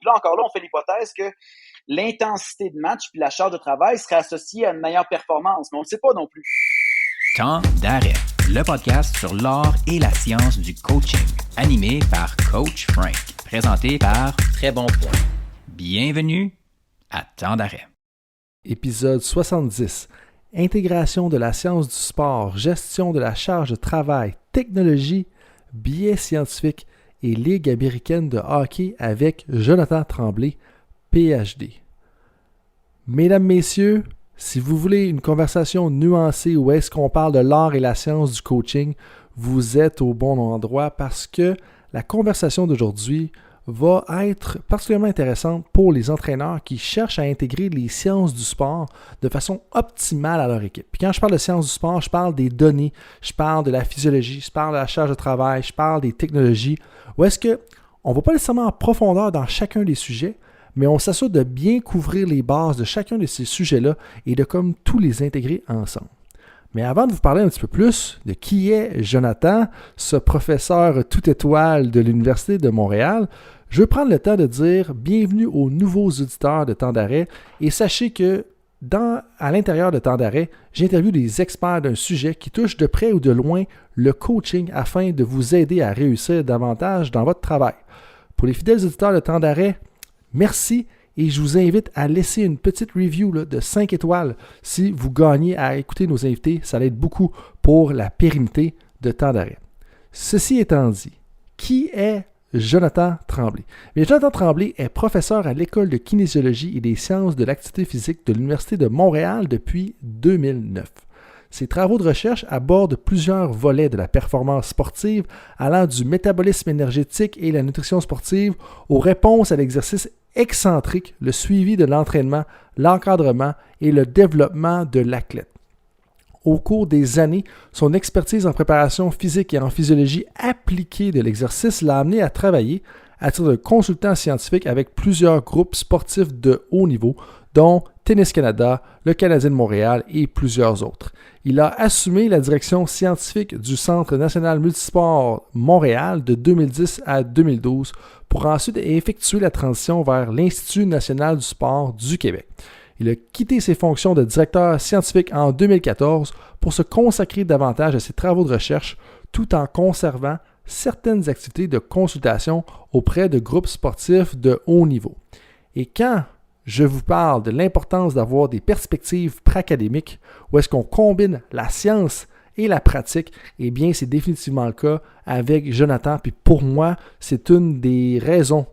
Puis là, encore là, on fait l'hypothèse que l'intensité de match puis la charge de travail serait associée à une meilleure performance, mais on ne le sait pas non plus. Temps d'arrêt, le podcast sur l'art et la science du coaching, animé par Coach Frank, présenté par Très Bon Point. Bienvenue à Temps d'arrêt. Épisode 70. Intégration de la science du sport, gestion de la charge de travail, technologie, biais scientifiques et Ligue américaine de hockey avec Jonathan Tremblay, PhD. Mesdames, messieurs, si vous voulez une conversation nuancée où est-ce qu'on parle de l'art et la science du coaching, vous êtes au bon endroit parce que la conversation d'aujourd'hui va être particulièrement intéressante pour les entraîneurs qui cherchent à intégrer les sciences du sport de façon optimale à leur équipe. Puis quand je parle de sciences du sport, je parle des données, je parle de la physiologie, je parle de la charge de travail, je parle des technologies. Où est-ce qu'on ne va pas nécessairement en profondeur dans chacun des sujets, mais on s'assure de bien couvrir les bases de chacun de ces sujets-là et de comme tous les intégrer ensemble. Mais avant de vous parler un petit peu plus de qui est Jonathan, ce professeur tout étoile de l'Université de Montréal, je veux prendre le temps de dire bienvenue aux nouveaux auditeurs de Temps d'arrêt et sachez que à l'intérieur de Temps d'arrêt, j'interviewe des experts d'un sujet qui touche de près ou de loin le coaching afin de vous aider à réussir davantage dans votre travail. Pour les fidèles auditeurs de Temps d'arrêt, merci. Et je vous invite à laisser une petite review de 5 étoiles si vous gagnez à écouter nos invités. Ça aide beaucoup pour la pérennité de Temps d'arrêt. Ceci étant dit, qui est Jonathan Tremblay? Bien, Jonathan Tremblay est professeur à l'École de kinésiologie et des sciences de l'activité physique de l'Université de Montréal depuis 2009. Ses travaux de recherche abordent plusieurs volets de la performance sportive, allant du métabolisme énergétique et la nutrition sportive aux réponses à l'exercice excentrique, le suivi de l'entraînement, l'encadrement et le développement de l'athlète. Au cours des années, son expertise en préparation physique et en physiologie appliquée de l'exercice l'a amené à travailler à titre de consultant scientifique avec plusieurs groupes sportifs de haut niveau, dont Tennis Canada, le Canadien de Montréal et plusieurs autres. Il a assumé la direction scientifique du Centre national multisport Montréal de 2010 à 2012 pour ensuite effectuer la transition vers l'Institut national du sport du Québec. Il a quitté ses fonctions de directeur scientifique en 2014 pour se consacrer davantage à ses travaux de recherche tout en conservant certaines activités de consultation auprès de groupes sportifs de haut niveau. Et quand je vous parle de l'importance d'avoir des perspectives pré-académiques où est-ce qu'on combine la science et la pratique, eh bien, c'est définitivement le cas avec Jonathan. Puis pour moi, c'est une des raisons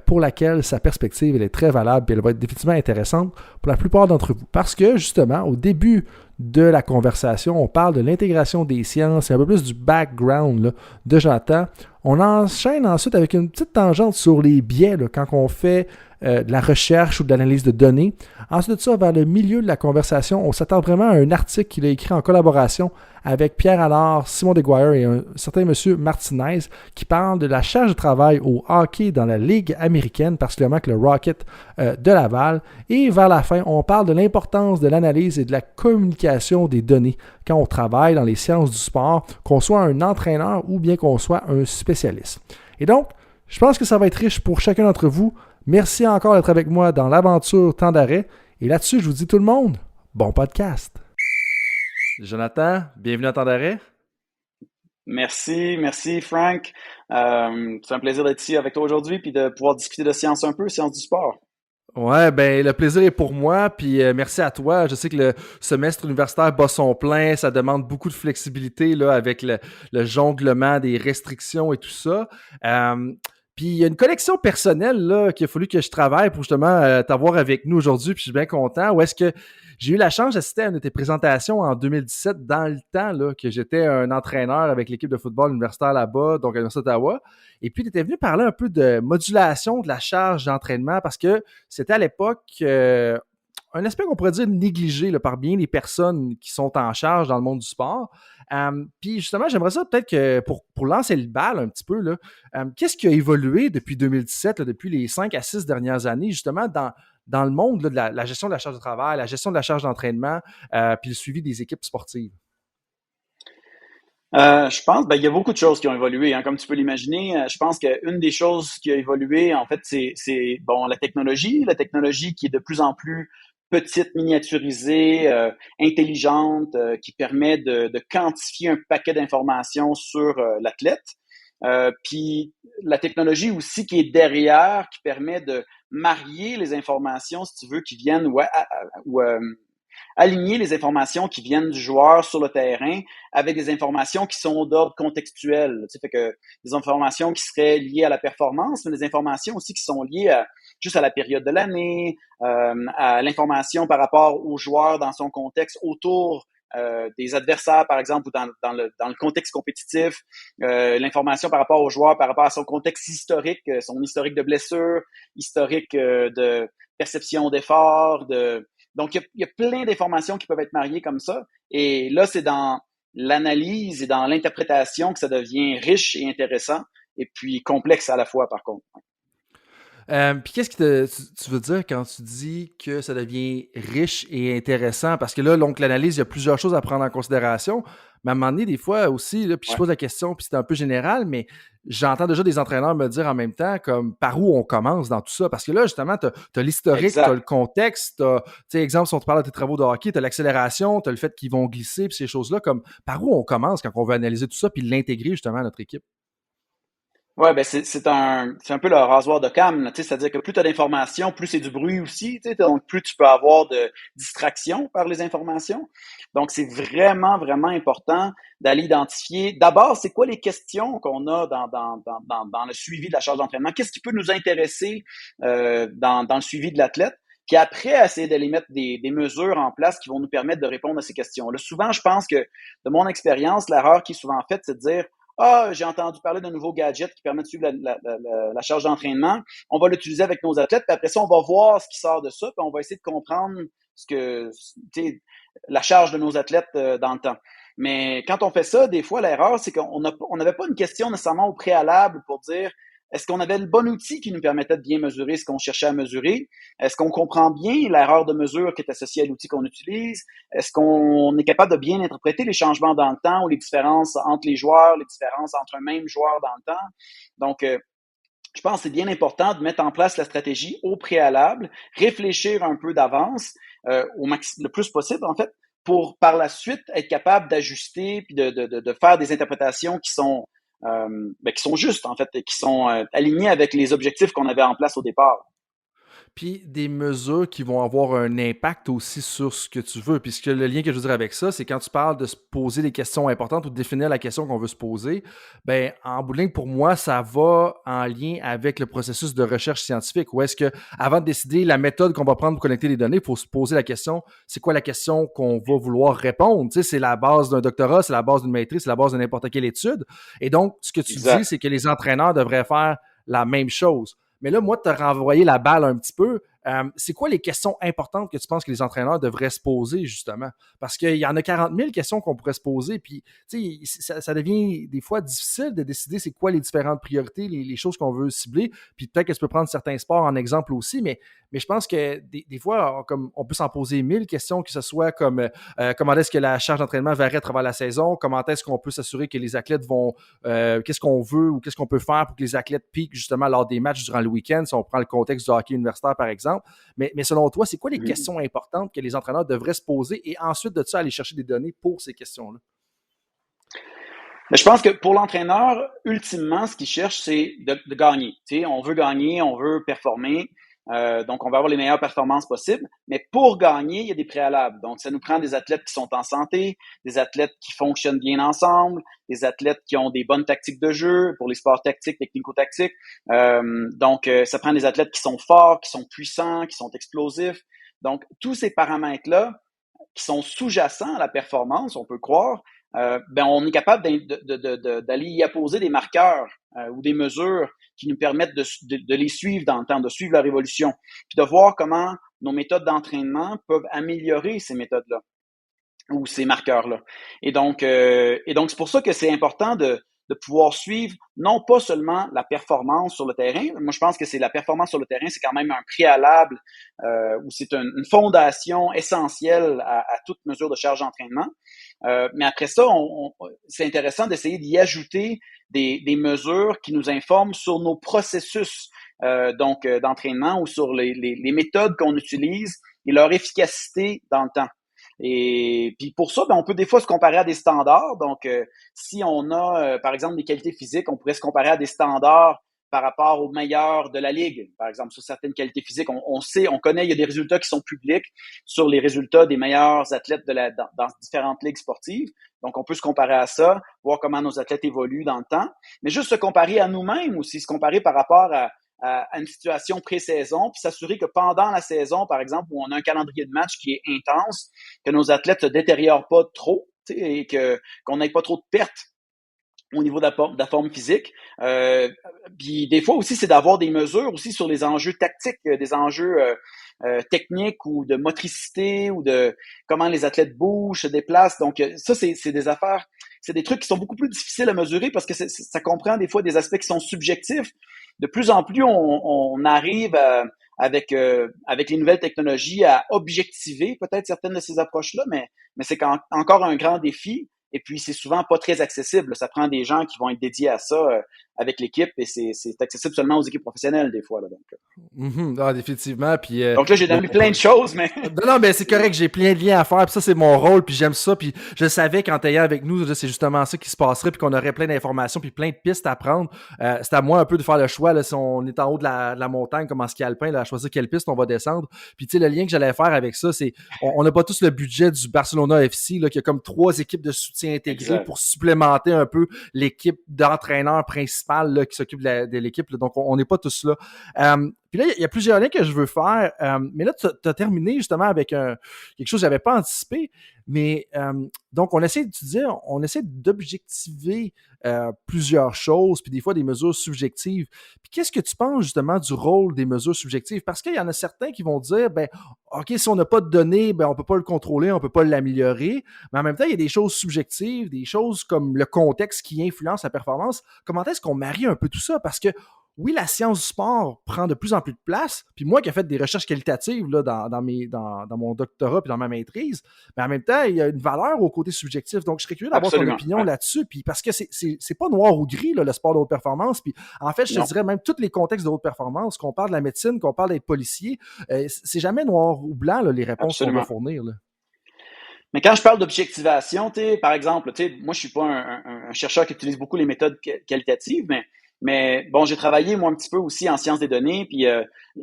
pour laquelle sa perspective elle est très valable et elle va être définitivement intéressante pour la plupart d'entre vous. Parce que, justement, au début de la conversation, on parle de l'intégration des sciences et un peu plus du background là, de Jonathan. On enchaîne ensuite avec une petite tangente sur les biais là, quand on fait de la recherche ou de l'analyse de données. Ensuite de ça, vers le milieu de la conversation, on s'attend vraiment à un article qu'il a écrit en collaboration avec Pierre Allard, Simon Desguire et un certain monsieur Martinez qui parle de la charge de travail au hockey dans la Ligue américaine, particulièrement avec le Rocket de Laval. Et vers la fin, on parle de l'importance de l'analyse et de la communication des données quand on travaille dans les sciences du sport, qu'on soit un entraîneur ou bien qu'on soit un spécialiste. Et donc, je pense que ça va être riche pour chacun d'entre vous. Merci encore d'être avec moi dans l'aventure Temps d'arrêt. Et là-dessus, je vous dis tout le monde, bon podcast. Jonathan, bienvenue à Temps d'arrêt. Merci Frank. C'est un plaisir d'être ici avec toi aujourd'hui puis de pouvoir discuter de science un peu, science du sport. Ouais, ben le plaisir est pour moi, puis merci à toi. Je sais que le semestre universitaire bat son plein, ça demande beaucoup de flexibilité là, avec le jonglement des restrictions et tout ça. Puis il y a une collection personnelle là, qu'il a fallu que je travaille pour justement t'avoir avec nous aujourd'hui, puis je suis bien content. Où est-ce que j'ai eu la chance d'assister à une de tes présentations en 2017, dans le temps là, que j'étais un entraîneur avec l'équipe de football universitaire là-bas, donc à l'Université d'Ottawa. Et puis, tu étais venu parler un peu de modulation de la charge d'entraînement parce que c'était à l'époque un aspect qu'on pourrait dire négligé là, par bien les personnes qui sont en charge dans le monde du sport. Puis justement, j'aimerais ça peut-être que pour lancer le bal un petit peu, là, qu'est-ce qui a évolué depuis 2017, là, depuis les 5 à 6 dernières années, justement dans le monde là, de la gestion de la charge de travail, la gestion de la charge d'entraînement, puis le suivi des équipes sportives? Je pense, il y a beaucoup de choses qui ont évolué, hein, comme tu peux l'imaginer. Je pense qu'une des choses qui a évolué, en fait, c'est bon, la technologie qui est de plus en plus petite, miniaturisée, intelligente, qui permet de quantifier un paquet d'informations sur l'athlète. Puis la technologie aussi qui est derrière, qui permet de marier les informations, si tu veux, qui viennent ou aligner les informations qui viennent du joueur sur le terrain avec des informations qui sont d'ordre contextuel. Tu sais, fait que des informations qui seraient liées à la performance, mais des informations aussi qui sont liées juste à la période de l'année, à l'information par rapport au joueur dans son contexte autour des adversaires, par exemple, ou dans le contexte compétitif, l'information par rapport au joueur, par rapport à son contexte historique, son historique de blessure, historique de perception d'effort, donc, il y a plein d'informations qui peuvent être mariées comme ça. Et là, c'est dans l'analyse et dans l'interprétation que ça devient riche et intéressant, et puis complexe à la fois, par contre. Puis qu'est-ce que tu veux dire quand tu dis que ça devient riche et intéressant? Parce que là, donc, l'analyse, il y a plusieurs choses à prendre en considération. Mais à un moment donné, des fois aussi, là, puis je Ouais, pose la question, puis c'est un peu général, mais j'entends déjà des entraîneurs me dire en même temps, comme par où on commence dans tout ça. Parce que là, justement, tu as l'historique, tu as le exact. contexte, tu sais, exemple, si on te parle de tes travaux de hockey, tu as l'accélération, tu as le fait qu'ils vont glisser, puis ces choses-là, comme par où on commence quand on veut analyser tout ça, puis l'intégrer justement à notre équipe? Ouais, c'est un peu le rasoir de Cam, là, tu sais, c'est-à-dire que plus tu as d'informations, plus c'est du bruit aussi, tu sais, donc plus tu peux avoir de distraction par les informations. Donc, c'est vraiment, vraiment important d'aller identifier d'abord, c'est quoi les questions qu'on a dans le suivi de la charge d'entraînement? Qu'est-ce qui peut nous intéresser dans le suivi de l'athlète? Puis après, essayer d'aller mettre des mesures en place qui vont nous permettre de répondre à ces questions-là. Souvent, je pense que, de mon expérience, l'erreur qui est souvent faite, c'est de dire ah, j'ai entendu parler d'un nouveau gadget qui permet de suivre la charge d'entraînement. On va l'utiliser avec nos athlètes, puis après ça, on va voir ce qui sort de ça, puis on va essayer de comprendre ce que, tu sais, la charge de nos athlètes dans le temps. Mais quand on fait ça, des fois, l'erreur, c'est qu'on n'avait pas une question nécessairement au préalable pour dire est-ce qu'on avait le bon outil qui nous permettait de bien mesurer ce qu'on cherchait à mesurer? Est-ce qu'on comprend bien l'erreur de mesure qui est associée à l'outil qu'on utilise? Est-ce qu'on est capable de bien interpréter les changements dans le temps ou les différences entre les joueurs, les différences entre un même joueur dans le temps? Donc, je pense que c'est bien important de mettre en place la stratégie au préalable, réfléchir un peu d'avance, le plus possible en fait, pour par la suite être capable d'ajuster puis de faire des interprétations qui sont justes en fait, et qui sont alignées avec les objectifs qu'on avait en place au départ. Puis des mesures qui vont avoir un impact aussi sur ce que tu veux. Puis le lien que je veux dire avec ça, c'est quand tu parles de se poser des questions importantes ou de définir la question qu'on veut se poser, ben en bout de ligne, pour moi, ça va en lien avec le processus de recherche scientifique. Où est-ce que, avant de décider la méthode qu'on va prendre pour collecter les données, il faut se poser la question, c'est quoi la question qu'on va vouloir répondre? Tu sais, c'est la base d'un doctorat, c'est la base d'une maîtrise, c'est la base de n'importe quelle étude. Et donc, ce que tu dis, Exact. c'est que les entraîneurs devraient faire la même chose. Mais là, moi, de te renvoyer la balle un petit peu, c'est quoi les questions importantes que tu penses que les entraîneurs devraient se poser, justement? Parce qu'il y en a 40 000 questions qu'on pourrait se poser, puis ça devient des fois difficile de décider c'est quoi les différentes priorités, les choses qu'on veut cibler, puis peut-être que tu peux prendre certains sports en exemple aussi, mais je pense que des fois, comme on peut s'en poser 1000 questions, que ce soit comme comment est-ce que la charge d'entraînement varie à travers la saison, comment est-ce qu'on peut s'assurer que les athlètes vont, qu'est-ce qu'on veut ou qu'est-ce qu'on peut faire pour que les athlètes piquent justement lors des matchs durant le week-end, si on prend le contexte du hockey universitaire par exemple. Mais selon toi, c'est quoi les questions importantes que les entraîneurs devraient se poser et ensuite de ça, aller chercher des données pour ces questions-là? Mais je pense que pour l'entraîneur, ultimement, ce qu'il cherche, c'est de gagner. Tu sais, on veut gagner, on veut performer. Donc, on va avoir les meilleures performances possibles. Mais pour gagner, il y a des préalables. Donc, ça nous prend des athlètes qui sont en santé, des athlètes qui fonctionnent bien ensemble, des athlètes qui ont des bonnes tactiques de jeu pour les sports tactiques, technico-tactiques. Ça prend des athlètes qui sont forts, qui sont puissants, qui sont explosifs. Donc, tous ces paramètres-là qui sont sous-jacents à la performance, on peut croire, on est capable d'aller y apposer des marqueurs ou des mesures qui nous permettent de les suivre dans le temps, de suivre leur évolution, puis de voir comment nos méthodes d'entraînement peuvent améliorer ces méthodes-là ou ces marqueurs-là. Et donc, c'est pour ça que c'est important de pouvoir suivre non pas seulement la performance sur le terrain. Moi, je pense que c'est la performance sur le terrain, c'est quand même un préalable ou c'est une fondation essentielle à toute mesure de charge d'entraînement. Mais après ça, c'est intéressant d'essayer d'y ajouter des mesures qui nous informent sur nos processus d'entraînement ou sur les méthodes qu'on utilise et leur efficacité dans le temps. Et puis pour ça, on peut des fois se comparer à des standards. Donc, si on a, par exemple, des qualités physiques, on pourrait se comparer à des standards par rapport aux meilleurs de la ligue. Par exemple, sur certaines qualités physiques, on connaît, il y a des résultats qui sont publics sur les résultats des meilleurs athlètes dans différentes ligues sportives. Donc, on peut se comparer à ça, voir comment nos athlètes évoluent dans le temps. Mais juste se comparer à nous-mêmes aussi, se comparer par rapport à une situation pré-saison, puis s'assurer que pendant la saison, par exemple, où on a un calendrier de match qui est intense, que nos athlètes se détériorent pas trop, et qu'on n'ait pas trop de pertes au niveau de la forme physique. Puis des fois aussi, c'est d'avoir des mesures aussi sur les enjeux tactiques, des enjeux techniques ou de motricité ou de comment les athlètes bougent, se déplacent. Donc ça, c'est des affaires, c'est des trucs qui sont beaucoup plus difficiles à mesurer parce que ça comprend des fois des aspects qui sont subjectifs. De plus en plus, on arrive avec les nouvelles technologies à objectiver peut-être certaines de ces approches-là, mais c'est encore un grand défi. Et puis, c'est souvent pas très accessible. Ça prend des gens qui vont être dédiés à ça avec l'équipe et c'est accessible seulement aux équipes professionnelles des fois. Là, donc. Ah, définitivement. Puis, donc là, j'ai donné plein de choses, mais... Non, mais c'est correct. J'ai plein de liens à faire. Puis ça, c'est mon rôle. Puis j'aime ça. Puis je savais qu'en t'ayant avec nous, c'est justement ça qui se passerait. Puis qu'on aurait plein d'informations puis plein de pistes à prendre. C'est à moi un peu de faire le choix. Là, si on est en haut de la montagne comme en ski alpin, là, à choisir quelle piste on va descendre. Puis tu sais, le lien que j'allais faire avec ça, c'est on n'a pas tous le budget du Barcelona FC, là, qui a comme 3 équipes de soutien intégrées pour supplémenter un peu l'équipe d'entraîneurs principale là, qui s'occupe de l'équipe. Là. Donc, on n'est pas tous là. Puis là, il y a plusieurs liens que je veux faire. Mais là, tu as terminé justement avec quelque chose que j'avais pas anticipé. Mais donc, on essaie d'objectiver plusieurs choses, puis des fois des mesures subjectives. Puis qu'est-ce que tu penses justement du rôle des mesures subjectives? Parce qu'il y en a certains qui vont dire, ben, OK, si on n'a pas de données, ben, on peut pas le contrôler, on peut pas l'améliorer. Mais en même temps, il y a des choses subjectives, des choses comme le contexte qui influence la performance. Comment est-ce qu'on marie un peu tout ça? Parce que oui, la science du sport prend de plus en plus de place. Puis moi qui ai fait des recherches qualitatives là, dans mon doctorat puis dans ma maîtrise, mais en même temps, il y a une valeur au côté subjectif. Donc, je serais curieux d'avoir ton opinion là-dessus. Puis parce que c'est pas noir ou gris, là, le sport de haute performance. Puis en fait, je te dirais même tous les contextes de haute performance, qu'on parle de la médecine, qu'on parle d'être policier, c'est jamais noir ou blanc là, les réponses qu'on va fournir. Là. Mais quand je parle d'objectivation, par exemple, moi, je suis pas un chercheur qui utilise beaucoup les méthodes qualitatives, mais bon, j'ai travaillé moi un petit peu aussi en sciences des données, puis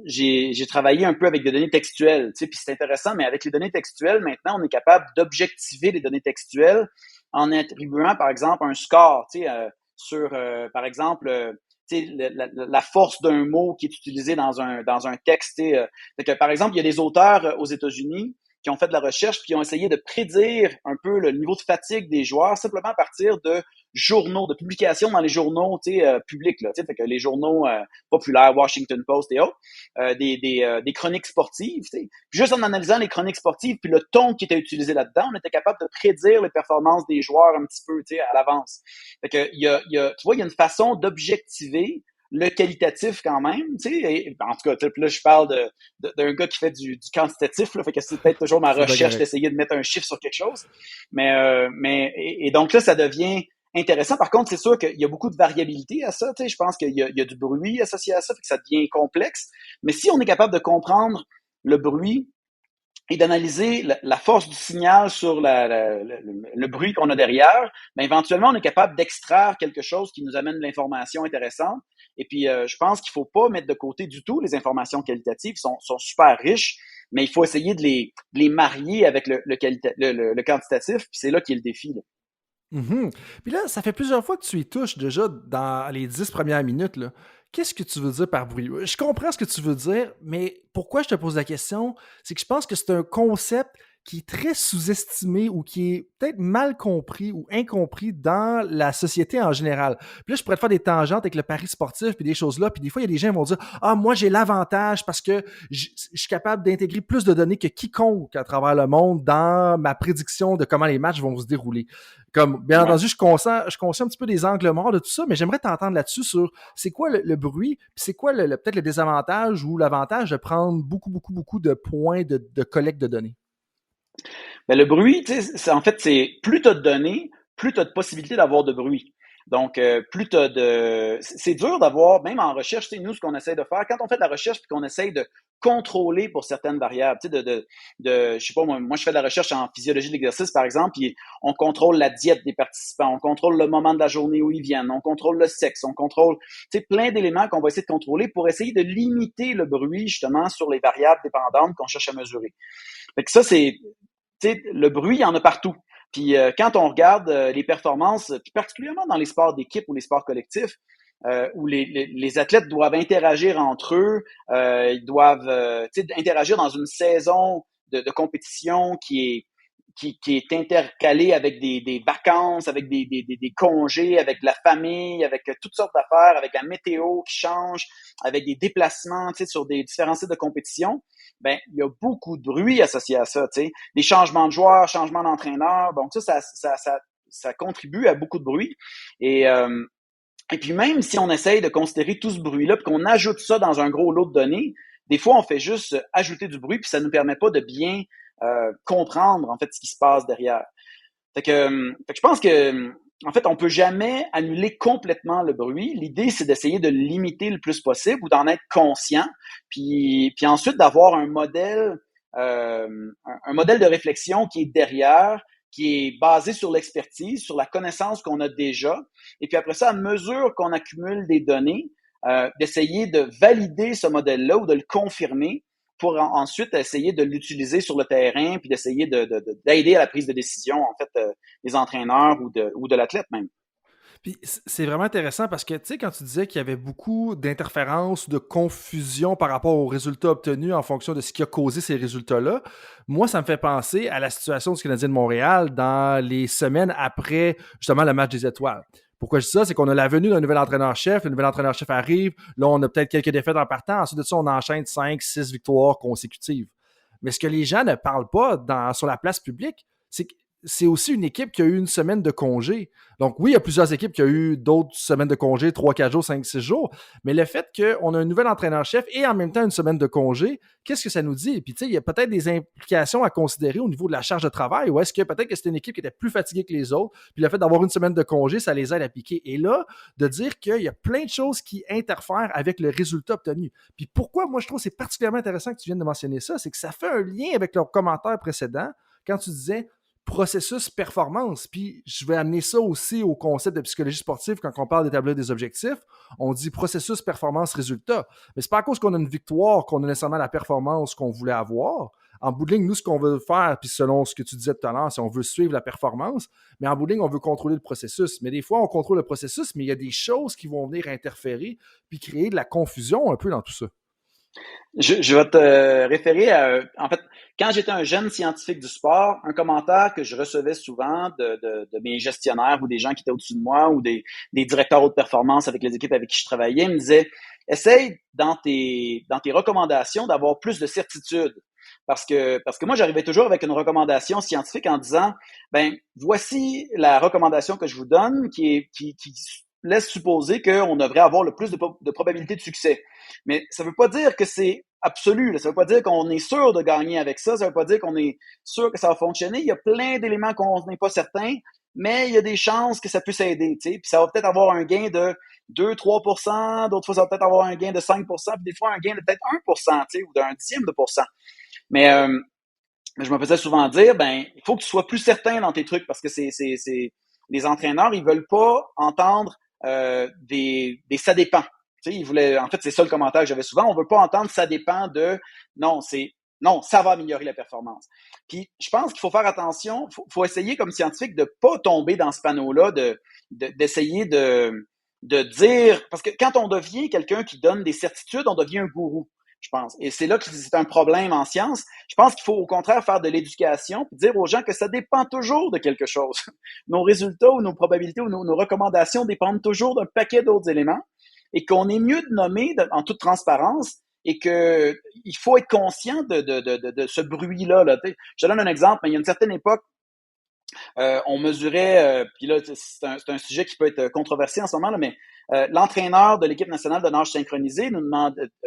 j'ai travaillé un peu avec des données textuelles, puis c'est intéressant, mais avec les données textuelles, maintenant, on est capable d'objectiver les données textuelles en attribuant, par exemple, un score, sur, par exemple, la force d'un mot qui est utilisé dans un texte. Fait que, par exemple, il y a des auteurs aux États-Unis qui ont fait de la recherche puis qui ont essayé de prédire un peu le niveau de fatigue des joueurs simplement à partir de journaux, de publications dans les journaux publics. Là, fait que les journaux populaires, Washington Post et autres, des chroniques sportives. Puis juste en analysant les chroniques sportives puis le ton qui était utilisé là-dedans, on était capable de prédire les performances des joueurs un petit peu à l'avance. Fait que, tu vois, il y a une façon d'objectiver le qualitatif quand même, en tout cas, là, je parle d'un gars qui fait du quantitatif, là, fait que c'est peut-être toujours ma recherche d'essayer de mettre un chiffre sur quelque chose, mais donc là, ça devient intéressant. Par contre, c'est sûr qu'il y a beaucoup de variabilité à ça, je pense qu'il y a du bruit associé à ça, fait que ça devient complexe, mais si on est capable de comprendre le bruit et d'analyser la force du signal sur le bruit qu'on a derrière, ben éventuellement, on est capable d'extraire quelque chose qui nous amène de l'information intéressante. Et puis, je pense qu'il ne faut pas mettre de côté du tout les informations qualitatives, sont super riches, mais il faut essayer de les marier avec le quantitatif, puis c'est là qu'il y a le défi. Là. Mm-hmm. Puis là, ça fait plusieurs fois que tu y touches déjà dans les 10 premières minutes, là. Qu'est-ce que tu veux dire par bruit? Je comprends ce que tu veux dire, mais pourquoi je te pose la question? C'est que je pense que c'est un concept qui est très sous-estimé ou qui est peut-être mal compris ou incompris dans la société en général. Puis là, je pourrais te faire des tangentes avec le pari sportif puis des choses là, puis des fois, il y a des gens qui vont dire « Ah, moi, j'ai l'avantage parce que je suis capable d'intégrer plus de données que quiconque à travers le monde dans ma prédiction de comment les matchs vont se dérouler. » Comme, bien entendu, je suis conscient un petit peu des angles morts de tout ça, mais j'aimerais t'entendre là-dessus sur c'est quoi le bruit, puis c'est quoi peut-être le désavantage ou l'avantage de prendre beaucoup de points de collecte de données. Ben, le bruit, tu sais, en fait, c'est plus tu as de données, plus tu as de possibilités d'avoir de bruit. Donc, plus tu as de... C'est dur d'avoir, même en recherche, tu sais, nous, ce qu'on essaie de faire, quand on fait de la recherche puis qu'on essaye de contrôler pour certaines variables, tu sais, je sais pas, moi, je fais de la recherche en physiologie de l'exercice, par exemple, puis on contrôle la diète des participants, on contrôle le moment de la journée où ils viennent, on contrôle le sexe, on contrôle, tu sais, plein d'éléments qu'on va essayer de contrôler pour essayer de limiter le bruit, justement, sur les variables dépendantes qu'on cherche à mesurer. Fait que ça, c'est, tu sais, le bruit, il y en a partout. Puis quand on regarde les performances, puis particulièrement dans les sports d'équipe ou les sports collectifs, où les athlètes doivent interagir entre eux, ils doivent interagir dans une saison de compétition qui est intercalée avec des vacances, avec des congés, avec la famille, avec toutes sortes d'affaires, avec la météo qui change, avec des déplacements sur des différents sites de compétition. Ben, il y a beaucoup de bruit associé à ça, tu sais. Des changements de joueurs, changements d'entraîneurs. Donc, ça contribue à beaucoup de bruit. Et puis, même si on essaye de considérer tout ce bruit-là, puis qu'on ajoute ça dans un gros lot de données, des fois, on fait juste ajouter du bruit, puis ça ne nous permet pas de bien comprendre, en fait, ce qui se passe derrière. Fait que je pense que, en fait, on peut jamais annuler complètement le bruit. L'idée, c'est d'essayer de le limiter le plus possible ou d'en être conscient, puis ensuite d'avoir un modèle de réflexion qui est derrière, qui est basé sur l'expertise, sur la connaissance qu'on a déjà, et puis après ça, à mesure qu'on accumule des données, d'essayer de valider ce modèle-là ou de le confirmer pour ensuite essayer de l'utiliser sur le terrain puis d'essayer d'aider à la prise de décision, en fait, des entraîneurs ou de l'athlète même. Puis c'est vraiment intéressant parce que, tu sais, quand tu disais qu'il y avait beaucoup d'interférences, de confusion par rapport aux résultats obtenus en fonction de ce qui a causé ces résultats-là, moi, ça me fait penser à la situation du Canadien de Montréal dans les semaines après, justement, le match des étoiles. Pourquoi je dis ça? C'est qu'on a la venue d'un nouvel entraîneur-chef, le nouvel entraîneur-chef arrive, là, on a peut-être quelques défaites en partant, ensuite de ça, on enchaîne 5, 6 victoires consécutives. Mais ce que les gens ne parlent pas sur la place publique, c'est que c'est aussi une équipe qui a eu une semaine de congé. Donc oui, il y a plusieurs équipes qui ont eu d'autres semaines de congé, 3, 4 jours, 5, 6 jours, mais le fait qu'on a un nouvel entraîneur-chef et en même temps une semaine de congé, qu'est-ce que ça nous dit? Et puis tu sais, il y a peut-être des implications à considérer au niveau de la charge de travail, ou est-ce que peut-être que c'était une équipe qui était plus fatiguée que les autres, puis le fait d'avoir une semaine de congé, ça les aide à piquer. Et là, de dire qu'il y a plein de choses qui interfèrent avec le résultat obtenu. Puis pourquoi moi je trouve que c'est particulièrement intéressant que tu viennes de mentionner ça, c'est que ça fait un lien avec leur commentaire précédent quand tu disais processus performance. Puis je vais amener ça aussi au concept de psychologie sportive quand on parle d'établir des objectifs. On dit processus performance résultat. Mais c'est pas à cause qu'on a une victoire qu'on a nécessairement la performance qu'on voulait avoir. En bout de ligne, nous, ce qu'on veut faire, puis selon ce que tu disais tout à l'heure, c'est on veut suivre la performance, mais en bout de ligne, on veut contrôler le processus. Mais des fois, on contrôle le processus, mais il y a des choses qui vont venir interférer puis créer de la confusion un peu dans tout ça. Je vais te référer à, en fait, quand j'étais un jeune scientifique du sport, un commentaire que je recevais souvent de mes gestionnaires ou des gens qui étaient au-dessus de moi ou des directeurs haute performance avec les équipes avec qui je travaillais, me disaient, essaye dans tes recommandations d'avoir plus de certitude. Parce que moi, j'arrivais toujours avec une recommandation scientifique en disant, ben, voici la recommandation que je vous donne qui laisse supposer qu'on devrait avoir le plus de probabilité de succès. Mais ça veut pas dire que c'est absolu. Là. Ça veut pas dire qu'on est sûr de gagner avec ça. Ça veut pas dire qu'on est sûr que ça va fonctionner. Il y a plein d'éléments qu'on n'est pas certain, mais il y a des chances que ça puisse aider. Tu sais. Puis ça va peut-être avoir un gain de 2-3%, d'autres fois ça va peut-être avoir un gain de 5%, puis des fois un gain de peut-être 1%, tu sais, ou d'un dixième de pourcent. Mais je me faisais souvent dire, ben, il faut que tu sois plus certain dans tes trucs parce que les entraîneurs, ils veulent pas entendre des ça dépend. Tu sais, ils voulaient, en fait, c'est ça le commentaire que j'avais souvent. On veut pas entendre ça dépend de non, ça va améliorer la performance. Puis je pense qu'il faut faire attention, faut essayer comme scientifique de pas tomber dans ce panneau-là, d'essayer de dire, parce que quand on devient quelqu'un qui donne des certitudes, on devient un gourou, je pense. Et c'est là que c'est un problème en science. Je pense qu'il faut au contraire faire de l'éducation et dire aux gens que ça dépend toujours de quelque chose. Nos résultats ou nos probabilités ou nos recommandations dépendent toujours d'un paquet d'autres éléments et qu'on est mieux de nommer en toute transparence et que il faut être conscient de ce bruit-là. Là. Je te donne un exemple, mais il y a une certaine époque, on mesurait, puis là, c'est un sujet qui peut être controversé en ce moment, là, mais l'entraîneur de l'équipe nationale de nage synchronisé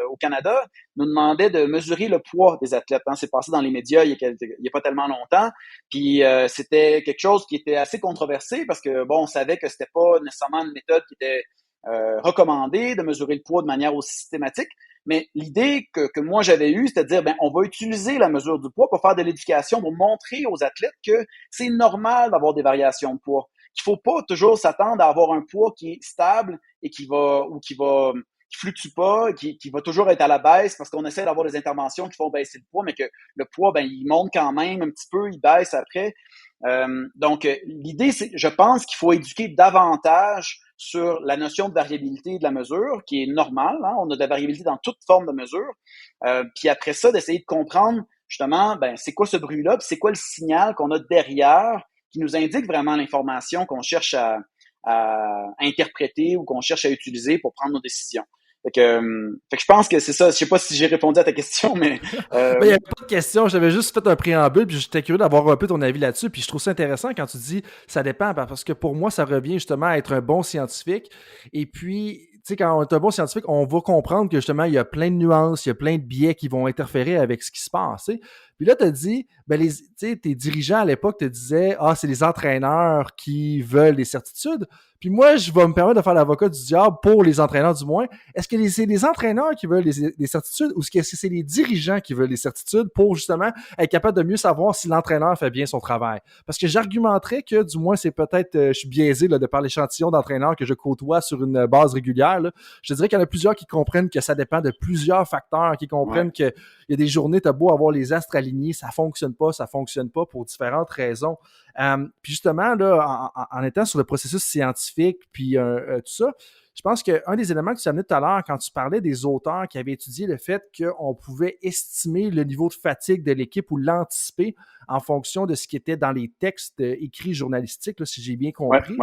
au Canada nous demandait de mesurer le poids des athlètes. Hein. C'est passé dans les médias il y a pas tellement longtemps. Puis c'était quelque chose qui était assez controversé parce que bon, on savait que c'était pas nécessairement une méthode qui était recommandée de mesurer le poids de manière aussi systématique. Mais l'idée que moi j'avais eue, c'était de dire, ben, on va utiliser la mesure du poids pour faire de l'éducation, pour montrer aux athlètes que c'est normal d'avoir des variations de poids. Qu'il faut pas toujours s'attendre à avoir un poids qui est stable et qui fluctue pas, qui va toujours être à la baisse parce qu'on essaie d'avoir des interventions qui font baisser le poids, mais que le poids, ben, il monte quand même un petit peu, il baisse après. Donc, l'idée, je pense qu'il faut éduquer davantage sur la notion de variabilité de la mesure, qui est normale. Hein? On a de la variabilité dans toute forme de mesure. Puis après ça, d'essayer de comprendre justement, ben, c'est quoi ce bruit-là, puis c'est quoi le signal qu'on a derrière qui nous indique vraiment l'information qu'on cherche à interpréter ou qu'on cherche à utiliser pour prendre nos décisions. Fait que je pense que c'est ça. Je sais pas si j'ai répondu à ta question, mais Ben, il n'y avait pas de question. J'avais juste fait un préambule, puis j'étais curieux d'avoir un peu ton avis là-dessus. Puis je trouve ça intéressant quand tu dis ça dépend, parce que pour moi, ça revient justement à être un bon scientifique. Et puis, tu sais, quand on est un bon scientifique, on va comprendre que justement, il y a plein de nuances, il y a plein de biais qui vont interférer avec ce qui se passe. Tu sais. Puis là, tu as dit, ben, tes dirigeants à l'époque te disaient, ah, c'est les entraîneurs qui veulent des certitudes. Puis moi, je vais me permettre de faire l'avocat du diable pour les entraîneurs du moins. Est-ce que c'est les entraîneurs qui veulent des certitudes ou est-ce que c'est les dirigeants qui veulent des certitudes pour justement être capable de mieux savoir si l'entraîneur fait bien son travail? Parce que j'argumenterais que, du moins, c'est peut-être, je suis biaisé là, de par l'échantillon d'entraîneurs que je côtoie sur une base régulière. Là. Je dirais qu'il y en a plusieurs qui comprennent que ça dépend de plusieurs facteurs, qui comprennent qu'il y a des journées, t'as beau avoir les astres alignés, ça fonctionne pas pour différentes raisons. Puis justement, là, en étant sur le processus scientifique, puis tout ça, je pense qu'un des éléments que tu amenais tout à l'heure, quand tu parlais des auteurs qui avaient étudié le fait qu'on pouvait estimer le niveau de fatigue de l'équipe ou l'anticiper en fonction de ce qui était dans les textes écrits journalistiques, là, si j'ai bien compris,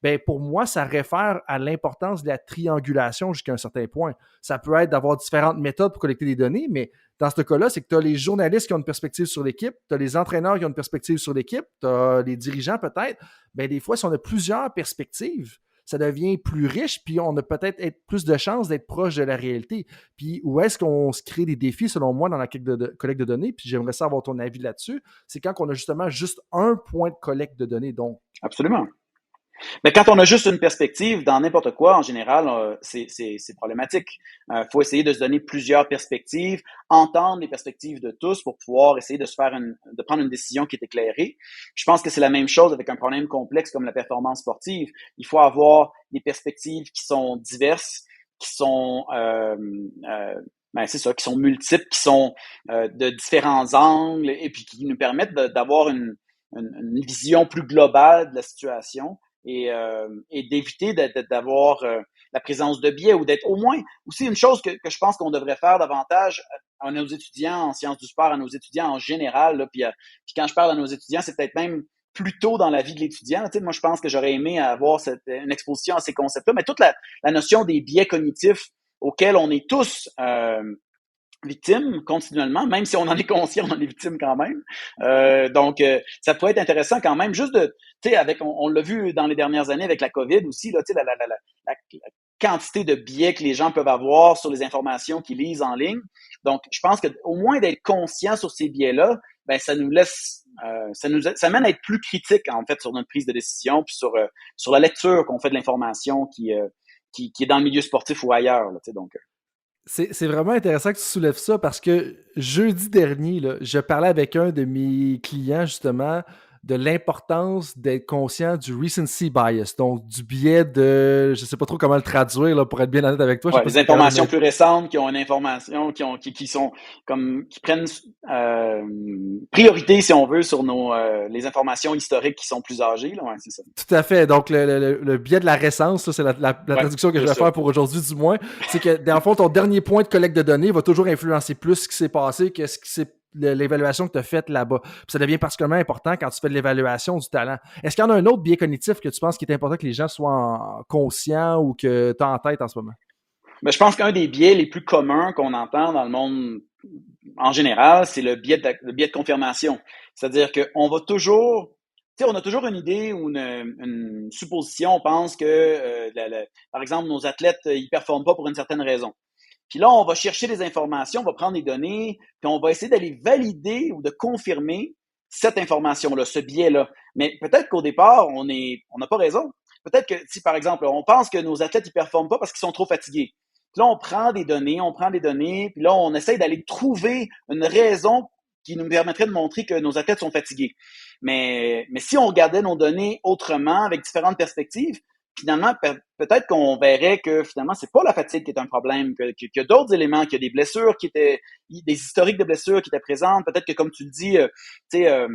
ben pour moi, ça réfère à l'importance de la triangulation jusqu'à un certain point. Ça peut être d'avoir différentes méthodes pour collecter des données, mais dans ce cas-là, c'est que tu as les journalistes qui ont une perspective sur l'équipe, tu as les entraîneurs qui ont une perspective sur l'équipe, tu as les dirigeants peut-être. Ben, des fois, si on a plusieurs perspectives, ça devient plus riche, puis on a peut-être plus de chances d'être proche de la réalité. Puis où est-ce qu'on se crée des défis, selon moi, dans la collecte de données, puis j'aimerais savoir ton avis là-dessus, c'est quand on a justement juste un point de collecte de données. Donc. Absolument. Mais quand on a juste une perspective dans n'importe quoi, en général, c'est problématique. Faut essayer de se donner plusieurs perspectives, entendre les perspectives de tous pour pouvoir essayer de de prendre une décision qui est éclairée. Je pense que c'est la même chose avec un problème complexe comme la performance sportive. Il faut avoir des perspectives qui sont diverses, qui sont c'est ça, qui sont multiples, qui sont de différents angles et puis qui nous permettent d'avoir une vision plus globale de la situation. Et d'éviter d'avoir la présence de biais ou d'être au moins aussi une chose que je pense qu'on devrait faire davantage à nos étudiants en sciences du sport, à nos étudiants en général, là, puis quand je parle à nos étudiants, c'est peut-être même plus tôt dans la vie de l'étudiant. Tu sais, moi, je pense que j'aurais aimé avoir une exposition à ces concepts-là, mais toute la notion des biais cognitifs auxquels on est tous victime continuellement, même si on en est conscient, on en est victime quand même. Donc, ça pourrait être intéressant quand même, juste de, tu sais, on l'a vu dans les dernières années avec la COVID aussi, là, tu sais, la quantité de biais que les gens peuvent avoir sur les informations qu'ils lisent en ligne. Donc, je pense que au moins d'être conscient sur ces biais-là, ben ça nous laisse, ça mène à être plus critique en fait sur notre prise de décision, puis sur la lecture qu'on fait de l'information qui est dans le milieu sportif ou ailleurs, là, tu sais, donc. C'est vraiment intéressant que tu soulèves ça parce que jeudi dernier, là, je parlais avec un de mes clients justement de l'importance d'être conscient du recency bias, donc du biais de, je sais pas trop comment le traduire là, pour être bien honnête avec toi. Les informations plus récentes qui ont une information, qui sont comme qui prennent priorité si on veut sur les informations historiques qui sont plus âgées. Là, c'est ça. Tout à fait. Donc le biais de la récence, c'est la traduction que je vais faire pour aujourd'hui du moins, c'est que dans le fond ton dernier point de collecte de données va toujours influencer plus ce qui s'est passé que ce qui s'est l'évaluation que tu as faite là-bas. Puis ça devient particulièrement important quand tu fais de l'évaluation du talent. Est-ce qu'il y en a un autre biais cognitif que tu penses qu'il est important que les gens soient conscients ou que tu as en tête en ce moment? Mais je pense qu'un des biais les plus communs qu'on entend dans le monde en général, c'est le biais de confirmation. C'est-à-dire qu'on va toujours sais, on a toujours une idée ou une supposition. On pense que, par exemple, nos athlètes, ils performent pas pour une certaine raison. Puis là, on va chercher des informations, on va prendre des données, puis on va essayer d'aller valider ou de confirmer cette information-là, ce biais-là. Mais peut-être qu'au départ, on n'a pas raison. Peut-être que si, par exemple, on pense que nos athlètes, ils performent pas parce qu'ils sont trop fatigués. Puis là, on prend des données, puis là, on essaye d'aller trouver une raison qui nous permettrait de montrer que nos athlètes sont fatigués. Mais si on regardait nos données autrement, avec différentes perspectives, finalement, peut-être qu'on verrait que finalement, c'est pas la fatigue qui est un problème, qu'il y a d'autres éléments, qu'il y a des blessures des historiques de blessures qui étaient présentes. Peut-être que, comme tu le dis, tu sais,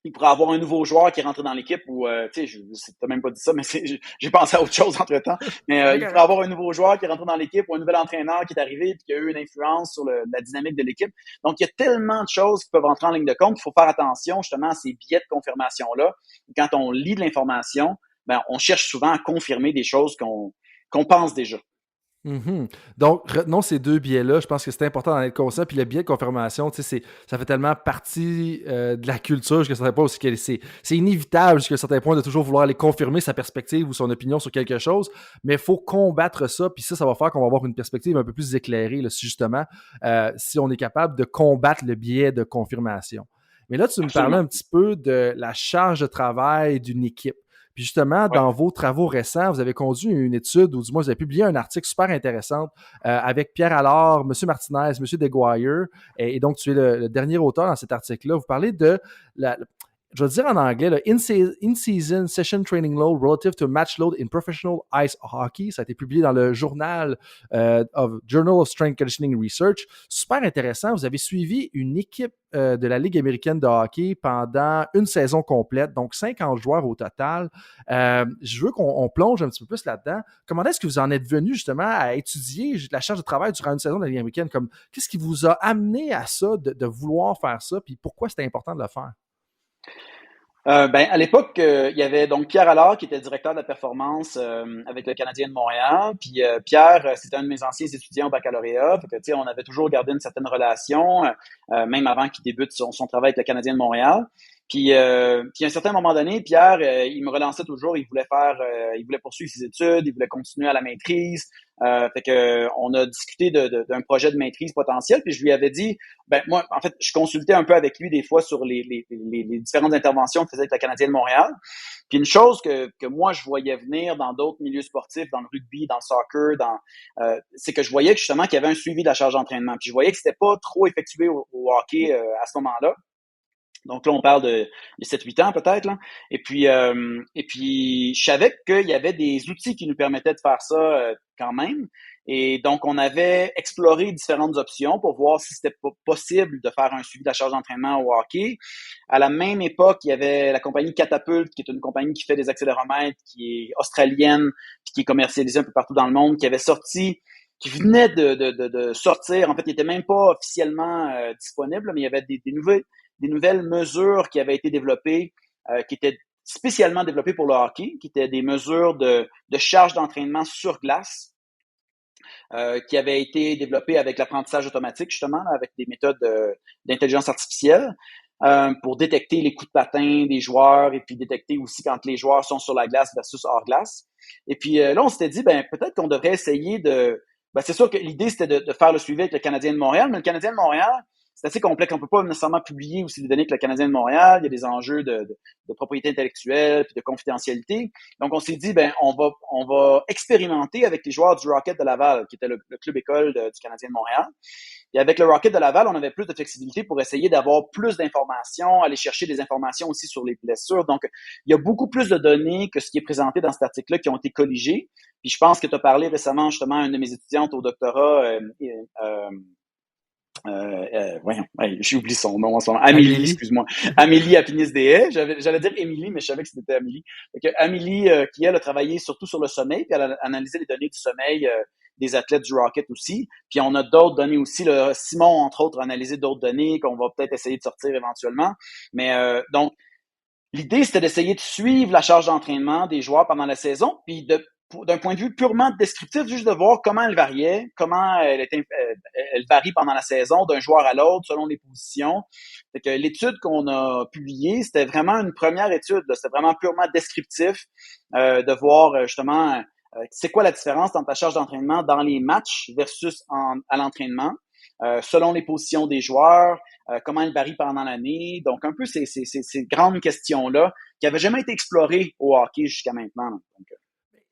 il pourrait avoir un nouveau joueur qui est rentré dans l'équipe ou, tu sais, t'as même pas dit ça, mais j'ai pensé à autre chose entre-temps. Mais il pourrait avoir un nouveau joueur qui est rentré dans l'équipe ou un nouvel entraîneur qui est arrivé et qui a eu une influence sur la dynamique de l'équipe. Donc, il y a tellement de choses qui peuvent entrer en ligne de compte. Il faut faire attention justement à ces biais de confirmation-là. Quand on lit de l'information, ben, on cherche souvent à confirmer des choses qu'on pense déjà. Mhm. Donc, retenons ces deux biais-là. Je pense que c'est important d'en être conscient. Puis le biais de confirmation, tu sais, ça fait tellement partie de la culture jusqu'à un certain point aussi que c'est inévitable jusqu'à un certain point de toujours vouloir aller confirmer sa perspective ou son opinion sur quelque chose. Mais il faut combattre ça. Puis ça va faire qu'on va avoir une perspective un peu plus éclairée, là, justement, si on est capable de combattre le biais de confirmation. Mais là, tu me parlais un petit peu de la charge de travail d'une équipe. Puis justement, dans vos travaux récents, vous avez conduit une étude, ou du moins vous avez publié un article super intéressant avec Pierre Allard, M. Martinez, M. Deguire, et donc tu es le dernier auteur dans cet article-là. Vous parlez de je vais dire en anglais, le In-Season Session Training Load Relative to Match Load in Professional Ice Hockey. Ça a été publié dans le Journal of Strength Conditioning Research. Super intéressant. Vous avez suivi une équipe de la Ligue américaine de hockey pendant une saison complète, donc 50 joueurs au total. Je veux qu'on plonge un petit peu plus là-dedans. Comment est-ce que vous en êtes venu justement à étudier la charge de travail durant une saison de la Ligue américaine? Qu'est-ce qui vous a amené à ça, de vouloir faire ça, puis pourquoi c'était important de le faire? Ben, à l'époque, il y avait donc Pierre Allard qui était directeur de la performance avec le Canadien de Montréal. Puis Pierre, c'était un de mes anciens étudiants au baccalauréat. Fait que, tu sais, on avait toujours gardé une certaine relation, même avant qu'il débute son travail avec le Canadien de Montréal. Puis à un certain moment donné, Pierre, il me relançait toujours. Il voulait poursuivre ses études, il voulait continuer à la maîtrise. Fait que on a discuté d'un projet de maîtrise potentiel. Puis je lui avais dit, ben moi, en fait, je consultais un peu avec lui des fois sur les différentes interventions qu'il faisait avec le Canadien de Montréal. Puis une chose que moi je voyais venir dans d'autres milieux sportifs, dans le rugby, dans le soccer, c'est que je voyais que justement qu'il y avait un suivi de la charge d'entraînement. Puis je voyais que c'était pas trop effectué au hockey à ce moment-là. Donc là, on parle de 7-8 ans peut-être. Là. Et puis, je savais qu'il y avait des outils qui nous permettaient de faire ça quand même. Et donc, on avait exploré différentes options pour voir si c'était possible de faire un suivi de la charge d'entraînement au hockey. À la même époque, il y avait la compagnie Catapult, qui est une compagnie qui fait des accéléromètres, qui est australienne, puis qui est commercialisée un peu partout dans le monde, qui venait de sortir. En fait, il n'était même pas officiellement disponible, mais il y avait des nouvelles mesures qui avaient été développées, qui étaient spécialement développées pour le hockey, qui étaient des mesures de charge d'entraînement sur glace, qui avaient été développées avec l'apprentissage automatique, justement, là, avec des méthodes d'intelligence artificielle, pour détecter les coups de patin des joueurs et puis détecter aussi quand les joueurs sont sur la glace versus hors glace. Et puis là, on s'était dit, ben peut-être qu'on devrait essayer c'est sûr que l'idée, c'était de faire le suivi avec le Canadien de Montréal, mais le Canadien de Montréal, c'est assez complexe. On peut pas nécessairement publier aussi des données que le Canadien de Montréal. Il y a des enjeux de propriété intellectuelle puis de confidentialité. Donc, on s'est dit, ben, on va expérimenter avec les joueurs du Rocket de Laval, qui était le club école du Canadien de Montréal. Et avec le Rocket de Laval, on avait plus de flexibilité pour essayer d'avoir plus d'informations, aller chercher des informations aussi sur les blessures. Donc, il y a beaucoup plus de données que ce qui est présenté dans cet article-là qui ont été colligées. Puis, je pense que tu as parlé récemment justement à une de mes étudiantes au doctorat, j'ai oublié son nom en ce moment. Amélie, excuse-moi. Amélie Apinis-Deshaies. J'allais dire Émilie, mais je savais que c'était Amélie. Donc, Amélie, qui elle a travaillé surtout sur le sommeil, puis elle a analysé les données du sommeil des athlètes du Rocket aussi. Puis on a d'autres données aussi. Là. Simon, entre autres, a analysé d'autres données qu'on va peut-être essayer de sortir éventuellement. Mais donc, l'idée, c'était d'essayer de suivre la charge d'entraînement des joueurs pendant la saison, puis de d'un point de vue purement descriptif, juste de voir comment elle variait, comment elle varie pendant la saison d'un joueur à l'autre selon les positions. Fait que l'étude qu'on a publiée, c'était vraiment une première étude. C'était vraiment purement descriptif de voir justement c'est quoi la différence entre ta charge d'entraînement dans les matchs versus à l'entraînement. Selon les positions des joueurs, comment elle varie pendant l'année. Donc, un peu ces grandes questions-là qui n'avaient jamais été explorées au hockey jusqu'à maintenant. Donc,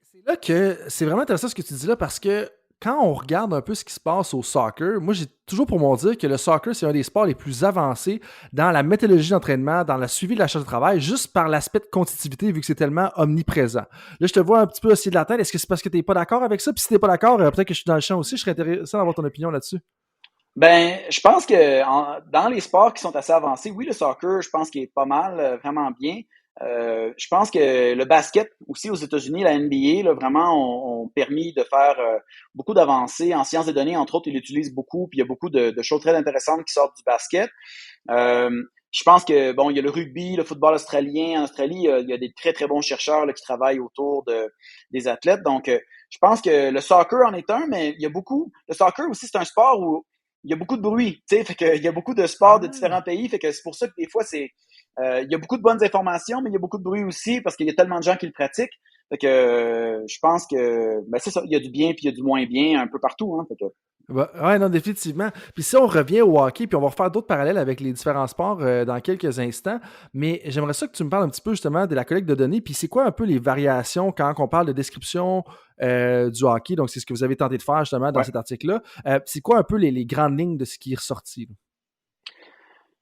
c'est là que c'est vraiment intéressant ce que tu dis là parce que quand on regarde un peu ce qui se passe au soccer, moi j'ai toujours pour mon dire que le soccer c'est un des sports les plus avancés dans la méthodologie d'entraînement, dans le suivi de la charge de travail, juste par l'aspect de compétitivité vu que c'est tellement omniprésent. Là je te vois un petit peu aussi de la tête, est-ce que c'est parce que tu n'es pas d'accord avec ça? Puis si tu n'es pas d'accord, peut-être que je suis dans le champ aussi, je serais intéressé d'avoir ton opinion là-dessus. ben, je pense que dans les sports qui sont assez avancés, oui, le soccer, je pense qu'il est pas mal, vraiment bien. Je pense que le basket aussi aux États-Unis, la NBA, là, vraiment ont permis de faire beaucoup d'avancées en sciences des données. Entre autres, ils l'utilisent beaucoup, puis il y a beaucoup de choses très intéressantes qui sortent du basket. Euh, je pense que bon, il y a le rugby, le football australien. En Australie, il y a des très très bons chercheurs là, qui travaillent autour des athlètes. Donc, je pense que le soccer en est un, mais il y a beaucoup. Le soccer aussi, c'est un sport où il y a beaucoup de bruit, tu sais, fait que il y a beaucoup de sports de différents pays, fait que c'est pour ça que des fois il y a beaucoup de bonnes informations, mais il y a beaucoup de bruit aussi parce qu'il y a tellement de gens qui le pratiquent. Fait que je pense que ben c'est ça, il y a du bien puis il y a du moins bien un peu partout, hein. Fait que Ouais, non, définitivement. Puis si on revient au hockey, puis on va refaire d'autres parallèles avec les différents sports dans quelques instants, mais j'aimerais ça que tu me parles un petit peu justement de la collecte de données, puis c'est quoi un peu les variations quand on parle de description du hockey, donc c'est ce que vous avez tenté de faire justement dans ouais. cet article-là. C'est quoi un peu les grandes lignes de ce qui est ressorti? Là?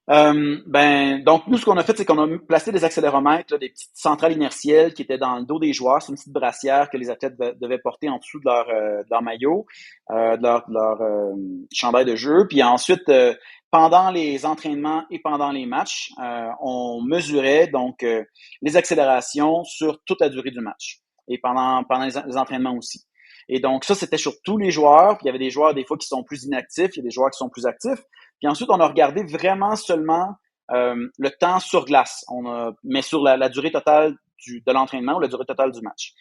Ben, donc nous, ce qu'on a fait, c'est qu'on a placé des accéléromètres, là, des petites centrales inertielles qui étaient dans le dos des joueurs. C'est une petite brassière que les athlètes devaient porter en dessous de leur maillot, de leur chandail de jeu. Puis ensuite, pendant les entraînements et pendant les matchs, on mesurait donc les accélérations sur toute la durée du match et pendant les entraînements aussi. Et donc ça, c'était sur tous les joueurs. Puis il y avait des joueurs des fois qui sont plus inactifs, il y a des joueurs qui sont plus actifs. Puis ensuite, on a regardé vraiment seulement le temps sur glace. Mais sur la durée totale de l'entraînement ou la durée totale du match.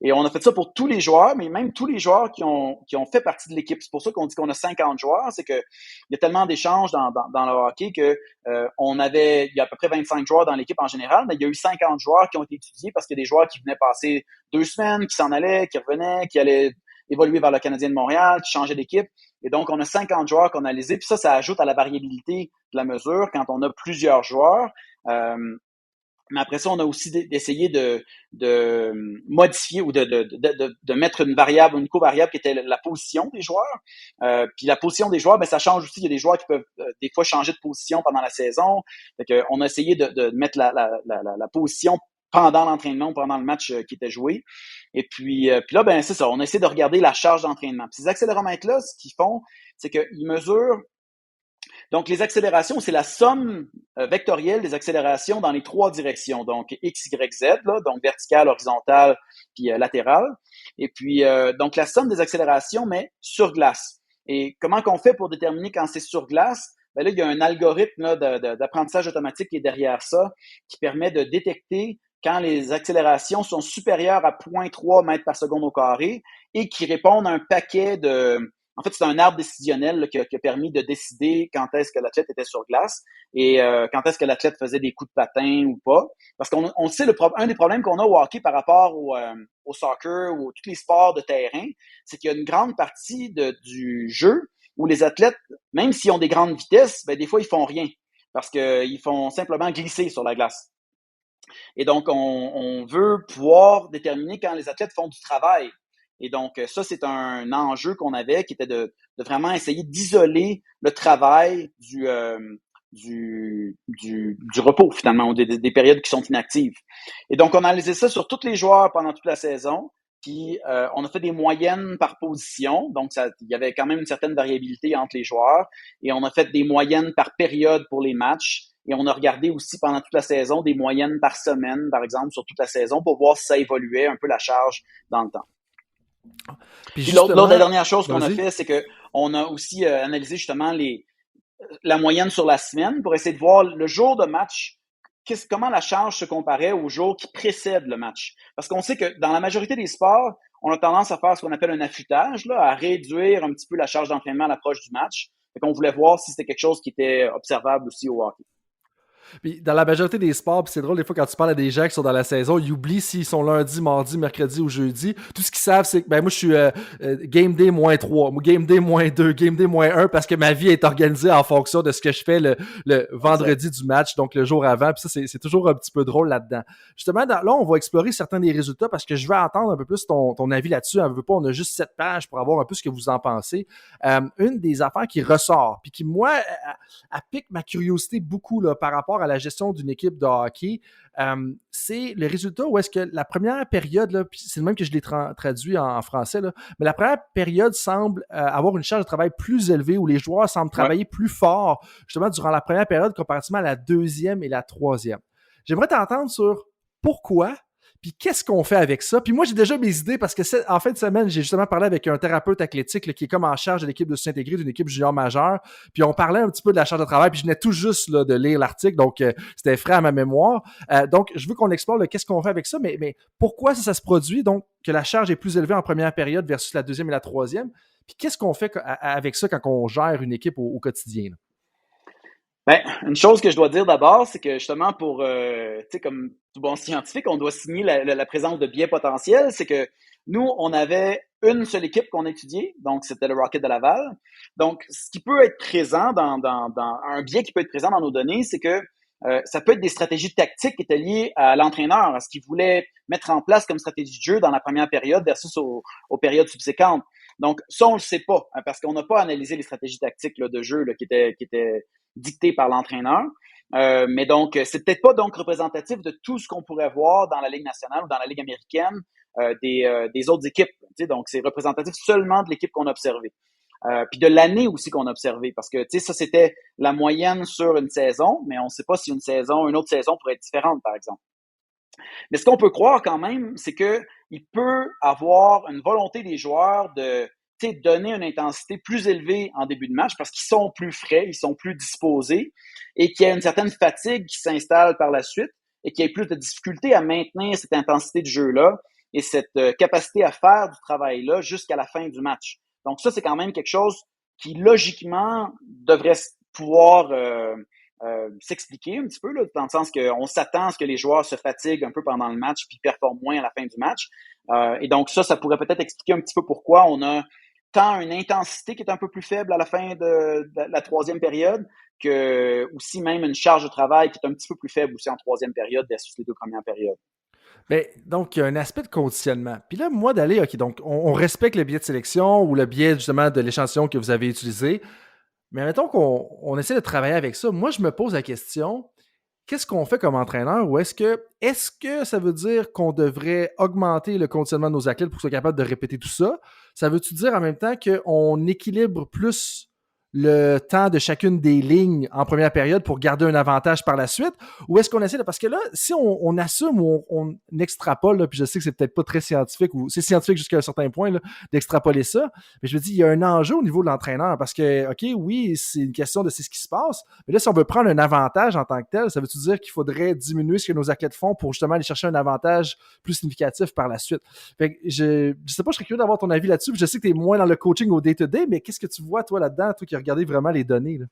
Et on a fait ça pour tous les joueurs, mais même tous les joueurs qui ont fait partie de l'équipe. C'est pour ça qu'on dit qu'on a 50 joueurs. C'est que il y a tellement d'échanges dans le hockey que il y a à peu près 25 joueurs dans l'équipe en général, mais il y a eu 50 joueurs qui ont été étudiés parce qu'il y a des joueurs qui venaient passer 2 semaines, qui s'en allaient, qui revenaient, qui allaient évoluer vers le Canadien de Montréal, qui changeaient d'équipe. Et donc, on a 50 joueurs qu'on a analysés. Puis ça ajoute à la variabilité de la mesure quand on a plusieurs joueurs. Mais après ça, on a aussi essayé de modifier ou de mettre une variable, une covariable qui était la position des joueurs. Puis la position des joueurs, ben ça change aussi. Il y a des joueurs qui peuvent des fois changer de position pendant la saison. Fait que on a essayé de mettre la position pendant l'entraînement ou pendant le match qui était joué. Et puis là, ben c'est ça. On a essayé de regarder la charge d'entraînement. Puis ces accéléromètres-là, ce qu'ils font, c'est qu'ils mesurent. Donc, les accélérations, c'est la somme vectorielle des accélérations dans les 3 directions. Donc, X, Y, Z, là, donc verticale, horizontale, puis latérale. Et puis, donc, la somme des accélérations, mais sur glace. Et comment qu'on fait pour déterminer quand c'est sur glace? Ben là, il y a un algorithme là, d'apprentissage automatique qui est derrière ça, qui permet de détecter quand les accélérations sont supérieures à 0,3 mètres par seconde au carré et qui répondent à un paquet en fait, c'est un arbre décisionnel là, qui a permis de décider quand est-ce que l'athlète était sur glace et quand est-ce que l'athlète faisait des coups de patin ou pas. Parce qu'on sait un des problèmes qu'on a au hockey par rapport au soccer ou tous les sports de terrain, c'est qu'il y a une grande partie du jeu où les athlètes, même s'ils ont des grandes vitesses, ben des fois ils font rien parce qu'ils font simplement glisser sur la glace. Et donc, on veut pouvoir déterminer quand les athlètes font du travail. Et donc, ça, c'est un enjeu qu'on avait qui était de vraiment essayer d'isoler le travail du repos, finalement, ou des périodes qui sont inactives. Et donc, on a analysé ça sur tous les joueurs pendant toute la saison. Puis, on a fait des moyennes par position. Donc, il y avait quand même une certaine variabilité entre les joueurs. Et on a fait des moyennes par période pour les matchs. Et on a regardé aussi pendant toute la saison des moyennes par semaine, par exemple, sur toute la saison pour voir si ça évoluait un peu la charge dans le temps. Puis l'autre la dernière chose qu'on a fait, c'est que on a aussi analysé justement la moyenne sur la semaine pour essayer de voir le jour de match, comment la charge se comparait au jour qui précède le match. Parce qu'on sait que dans la majorité des sports, on a tendance à faire ce qu'on appelle un affûtage, là, à réduire un petit peu la charge d'entraînement à l'approche du match. Fait qu'on voulait voir si c'était quelque chose qui était observable aussi au hockey. Puis dans la majorité des sports, c'est drôle, des fois, quand tu parles à des gens qui sont dans la saison, ils oublient s'ils sont lundi, mardi, mercredi ou jeudi. Tout ce qu'ils savent, c'est que moi, je suis game day -3, game day -2, game day -1, parce que ma vie est organisée en fonction de ce que je fais le vendredi du match, donc le jour avant. Puis ça, c'est toujours un petit peu drôle là-dedans. Justement, là, on va explorer certains des résultats parce que je veux entendre un peu plus ton avis là-dessus. On veut pas, on a juste 7 pages pour avoir un peu ce que vous en pensez. Une des affaires qui ressort, puis qui, moi, elle pique ma curiosité beaucoup là, par rapport à la gestion d'une équipe de hockey, c'est le résultat où est-ce que la première période, là, c'est le même que je l'ai traduit en français, là, mais la première période semble avoir une charge de travail plus élevée, où les joueurs semblent travailler plus fort, justement, durant la première période comparativement à la deuxième et la troisième. J'aimerais t'entendre sur pourquoi, puis qu'est-ce qu'on fait avec ça? Puis moi, j'ai déjà mes idées parce que en fin de semaine, j'ai justement parlé avec un thérapeute athlétique là, qui est comme en charge de l'équipe de s'intégrer d'une équipe junior majeure. Puis on parlait un petit peu de la charge de travail. Puis je venais tout juste là, de lire l'article, donc c'était frais à ma mémoire. Donc, je veux qu'on explore qu'est-ce qu'on fait avec ça, mais pourquoi ça se produit? Donc, que la charge est plus élevée en première période versus la deuxième et la troisième. Puis qu'est-ce qu'on fait avec ça quand on gère une équipe au quotidien? Là? Ben, une chose que je dois dire d'abord, c'est que justement pour, tu sais, comme tout bon scientifique, on doit signer la présence de biais potentiels. C'est que nous, on avait une seule équipe qu'on étudiait, donc c'était le Rocket de Laval. Donc, ce qui peut être présent dans un biais qui peut être présent dans nos données, c'est que ça peut être des stratégies tactiques qui étaient liées à l'entraîneur, à ce qu'il voulait mettre en place comme stratégie de jeu dans la première période versus aux périodes subséquentes. Donc, ça, on le sait pas, hein, parce qu'on n'a pas analysé les stratégies tactiques là, de jeu là, qui étaient dicté par l'entraîneur. Mais donc, c'est peut-être pas donc représentatif de tout ce qu'on pourrait voir dans la Ligue nationale ou dans la Ligue américaine des autres équipes. Donc, c'est représentatif seulement de l'équipe qu'on a observée. Puis de l'année aussi qu'on a observée. Parce que, ça, c'était la moyenne sur une saison, mais on ne sait pas si une autre saison pourrait être différente, par exemple. Mais ce qu'on peut croire quand même, c'est qu'il peut avoir une volonté des joueurs de donner une intensité plus élevée en début de match parce qu'ils sont plus frais, ils sont plus disposés et qu'il y a une certaine fatigue qui s'installe par la suite et qu'il y ait plus de difficulté à maintenir cette intensité de jeu-là et cette capacité à faire du travail-là jusqu'à la fin du match. Donc ça, c'est quand même quelque chose qui, logiquement, devrait pouvoir s'expliquer un petit peu, là, dans le sens qu'on s'attend à ce que les joueurs se fatiguent un peu pendant le match puis performent moins à la fin du match. Et donc ça pourrait peut-être expliquer un petit peu pourquoi on a tant une intensité qui est un peu plus faible à la fin de la troisième période que aussi même une charge de travail qui est un petit peu plus faible aussi en troisième période versus les deux premières périodes. Ben, donc, il y a un aspect de conditionnement. Puis là, moi, d'aller, OK, donc, on respecte le biais de sélection ou le biais, justement, de l'échantillon que vous avez utilisé. Mais mettons qu'on essaie de travailler avec ça. Moi, je me pose la question, qu'est-ce qu'on fait comme entraîneur ou est-ce que ça veut dire qu'on devrait augmenter le conditionnement de nos athlètes pour qu'ils soient capables de répéter tout ça? Ça veut-tu dire en même temps qu'on équilibre plus le temps de chacune des lignes en première période pour garder un avantage par la suite? Ou est-ce qu'on essaie de... Parce que là, si on assume ou on extrapole, là, puis je sais que c'est peut-être pas très scientifique, ou c'est scientifique jusqu'à un certain point là, d'extrapoler ça, mais je me dis, il y a un enjeu au niveau de l'entraîneur parce que, OK, oui, c'est une question de c'est ce qui se passe, mais là, si on veut prendre un avantage en tant que tel, ça veut-tu dire qu'il faudrait diminuer ce que nos athlètes font pour justement aller chercher un avantage plus significatif par la suite? Fait que je sais pas, je serais curieux d'avoir ton avis là-dessus, puis je sais que tu es moins dans le coaching au day-to-day, mais qu'est-ce que tu vois, toi, là-dedans, toi qui as regardé vraiment les données, là?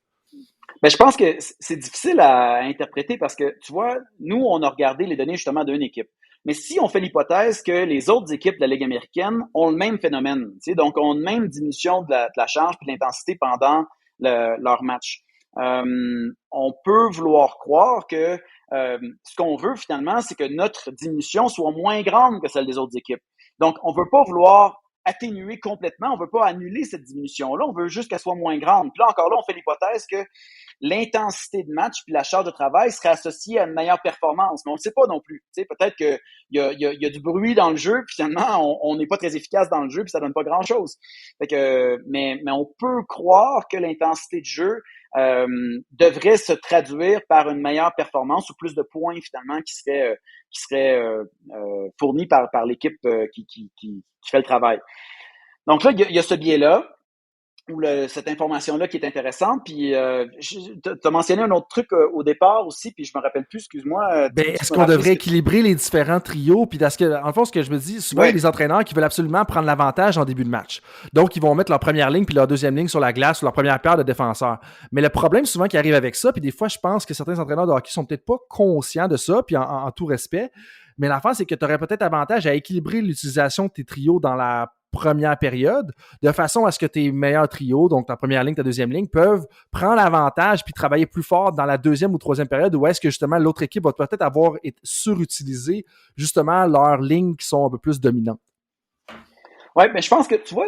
Ben, je pense que c'est difficile à interpréter parce que, tu vois, nous, on a regardé les données justement d'une équipe. Mais si on fait l'hypothèse que les autres équipes de la Ligue américaine ont le même phénomène, donc ont une même diminution de la charge et de l'intensité pendant leur match, on peut vouloir croire que ce qu'on veut finalement, c'est que notre diminution soit moins grande que celle des autres équipes. Donc, on veut pas vouloir atténuer complètement, on veut pas annuler cette diminution-là, on veut juste qu'elle soit moins grande. Puis là, encore là, on fait l'hypothèse que l'intensité de match puis la charge de travail serait associée à une meilleure performance. Mais on ne sait pas non plus. Tu sais, peut-être qu'il y a du bruit dans le jeu, puis finalement, on n'est pas très efficace dans le jeu, puis ça donne pas grand-chose. Fait que, mais on peut croire que l'intensité de jeu devrait se traduire par une meilleure performance ou plus de points finalement qui seraient fournis par l'équipe qui fait le travail. Donc là, il y a ce biais-là. cette information-là qui est intéressante. Puis, tu as mentionné un autre truc au départ aussi, puis je me rappelle plus, excuse-moi. Ben, Tu est-ce me qu'on rappelles devrait équilibrer les différents trios? Puis parce que, en fond, ce que je me dis, souvent, il y a Ouais, des entraîneurs qui veulent absolument prendre l'avantage en début de match. Donc, ils vont mettre leur première ligne puis leur deuxième ligne sur la glace ou leur première paire de défenseurs. Mais le problème souvent qui arrive avec ça, puis des fois, je pense que certains entraîneurs de hockey sont peut-être pas conscients de ça, puis en tout respect. Mais l'affaire, c'est que tu aurais peut-être avantage à équilibrer l'utilisation de tes trios dans la première période, de façon à ce que tes meilleurs trios, donc ta première ligne, ta deuxième ligne, peuvent prendre l'avantage puis travailler plus fort dans la deuxième ou troisième période, où est-ce que justement l'autre équipe va peut-être avoir surutilisé justement leurs lignes qui sont un peu plus dominantes. ouais, mais je pense que tu vois,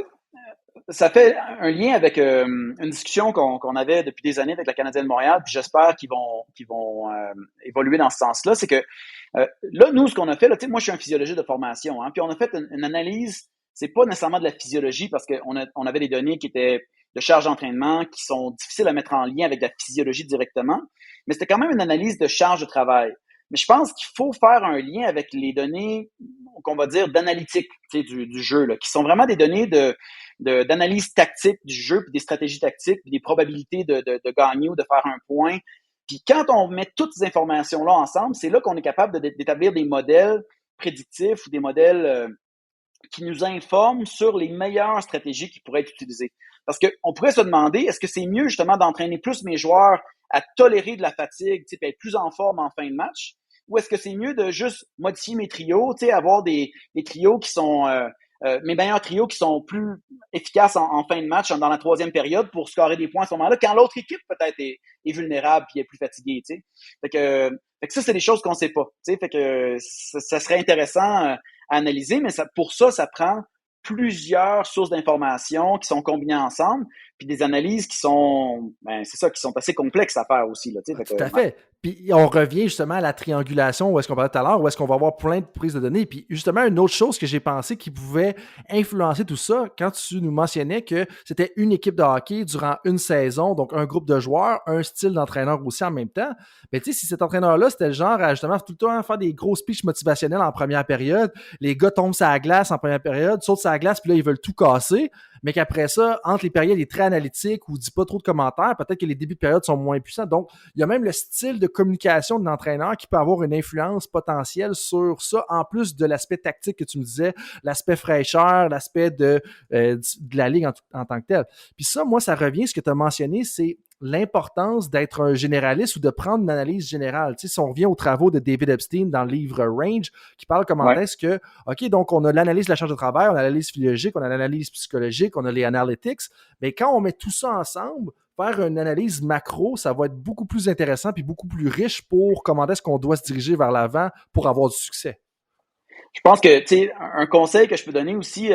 ça fait un lien avec une discussion qu'on avait depuis des années avec la Canadienne de Montréal, puis j'espère qu'ils vont évoluer dans ce sens-là. C'est que là, nous, ce qu'on a fait, là, moi, je suis un physiologiste de formation, hein, puis on a fait une analyse. C'est pas nécessairement de la physiologie parce qu'on avait des données qui étaient de charge d'entraînement qui sont difficiles à mettre en lien avec la physiologie directement, mais c'était quand même une analyse de charge de travail. Mais je pense qu'il faut faire un lien avec les données qu'on va dire d'analytique du jeu, là, qui sont vraiment des données d'analyse tactique du jeu, puis des stratégies tactiques, puis des probabilités de gagner ou de faire un point. Puis quand on met toutes ces informations-là ensemble, c'est là qu'on est capable d'établir des modèles prédictifs ou des modèles qui nous informent sur les meilleures stratégies qui pourraient être utilisées. Parce qu'on pourrait se demander, est-ce que c'est mieux justement d'entraîner plus mes joueurs à tolérer de la fatigue, puis être plus en forme en fin de match, ou est-ce que c'est mieux de juste modifier mes trios, avoir des trios qui sont mes meilleurs trios qui sont plus efficaces en fin de match dans la troisième période pour scorer des points à ce moment-là, quand l'autre équipe peut-être est vulnérable puis est plus fatiguée. Fait que ça, c'est des choses qu'on sait pas. Fait que ça serait intéressant à analyser, mais pour ça, ça prend plusieurs sources d'informations qui sont combinées ensemble, puis des analyses qui sont, c'est ça, qui sont assez complexes à faire aussi. Là, fait Tout que, à fait. Puis on revient justement à la triangulation où est-ce qu'on parlait tout à l'heure, où est-ce qu'on va avoir plein de prises de données. Puis justement, une autre chose que j'ai pensé qui pouvait influencer tout ça, quand tu nous mentionnais que c'était une équipe de hockey durant une saison, donc un groupe de joueurs, un style d'entraîneur aussi en même temps, ben tu sais, si cet entraîneur-là, c'était le genre à justement tout le temps faire des gros speeches motivationnels en première période, les gars tombent sur la glace en première période, sautent sur la glace, puis là, ils veulent tout casser, mais qu'après ça, entre les périodes, il est très analytique ou dit pas trop de commentaires, peut-être que les débuts de période sont moins puissants. Donc, il y a même le style de communication de l'entraîneur qui peut avoir une influence potentielle sur ça, en plus de l'aspect tactique que tu me disais, l'aspect fraîcheur, l'aspect de la ligue en tant que telle. Puis ça, moi, ça revient, ce que tu as mentionné, c'est l'importance d'être un généraliste ou de prendre une analyse générale. Tu sais, si on revient aux travaux de David Epstein dans le livre Range, qui parle comment est-ce que, OK, donc on a l'analyse de la charge de travail, on a l'analyse physiologique, on a l'analyse psychologique, on a les analytics, mais quand on met tout ça ensemble, faire une analyse macro, ça va être beaucoup plus intéressant puis beaucoup plus riche pour comment est-ce qu'on doit se diriger vers l'avant pour avoir du succès. Je pense que, tu sais, un conseil que je peux donner aussi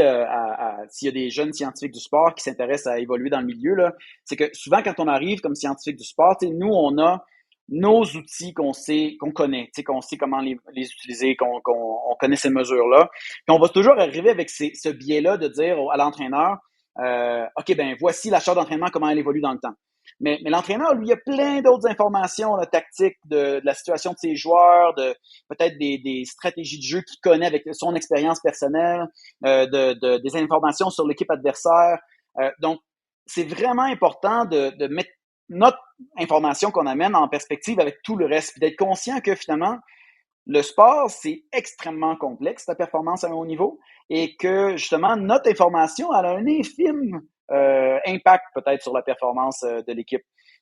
s'il y a des jeunes scientifiques du sport qui s'intéressent à évoluer dans le milieu, là, c'est que souvent quand on arrive comme scientifique du sport, tu sais, nous, on a nos outils qu'on sait, qu'on connaît, tu sais, qu'on sait comment les utiliser, qu'on connaît ces mesures-là. Puis on va toujours arriver avec ce biais-là de dire à l'entraîneur, OK, ben voici la charge d'entraînement, comment elle évolue dans le temps. Mais l'entraîneur, lui, il a plein d'autres informations là, tactiques de la situation de ses joueurs, de peut-être des stratégies de jeu qu'il connaît avec son expérience personnelle, des informations sur l'équipe adversaire. Donc, c'est vraiment important de mettre notre information qu'on amène en perspective avec tout le reste, puis d'être conscient que finalement, le sport, c'est extrêmement complexe, la performance à un haut niveau, et que justement, notre information, elle a un infime impact peut-être sur la performance de l'équipe.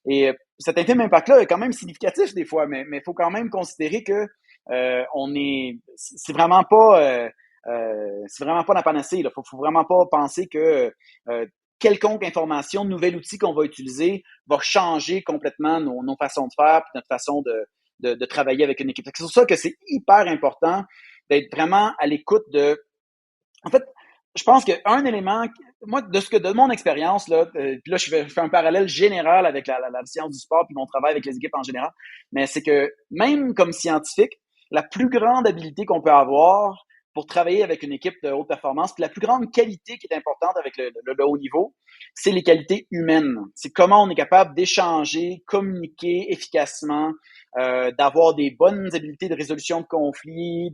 Et cet infime impact-là est quand même significatif des fois, mais il faut quand même considérer que c'est vraiment pas la panacée. Il faut vraiment pas penser que quelconque information, nouvel outil qu'on va utiliser va changer complètement nos façons de faire puis notre façon de travailler avec une équipe. C'est pour ça que c'est hyper important d'être vraiment à l'écoute de... En fait, je pense qu'un élément, moi, de mon expérience, là, puis là, je fais un parallèle général avec la science du sport puis mon travail avec les équipes en général, mais c'est que même comme scientifique, la plus grande habilité qu'on peut avoir pour travailler avec une équipe de haute performance. Puis la plus grande qualité qui est importante avec le haut niveau, c'est les qualités humaines. C'est comment on est capable d'échanger, communiquer efficacement, d'avoir des bonnes habiletés de résolution de conflits.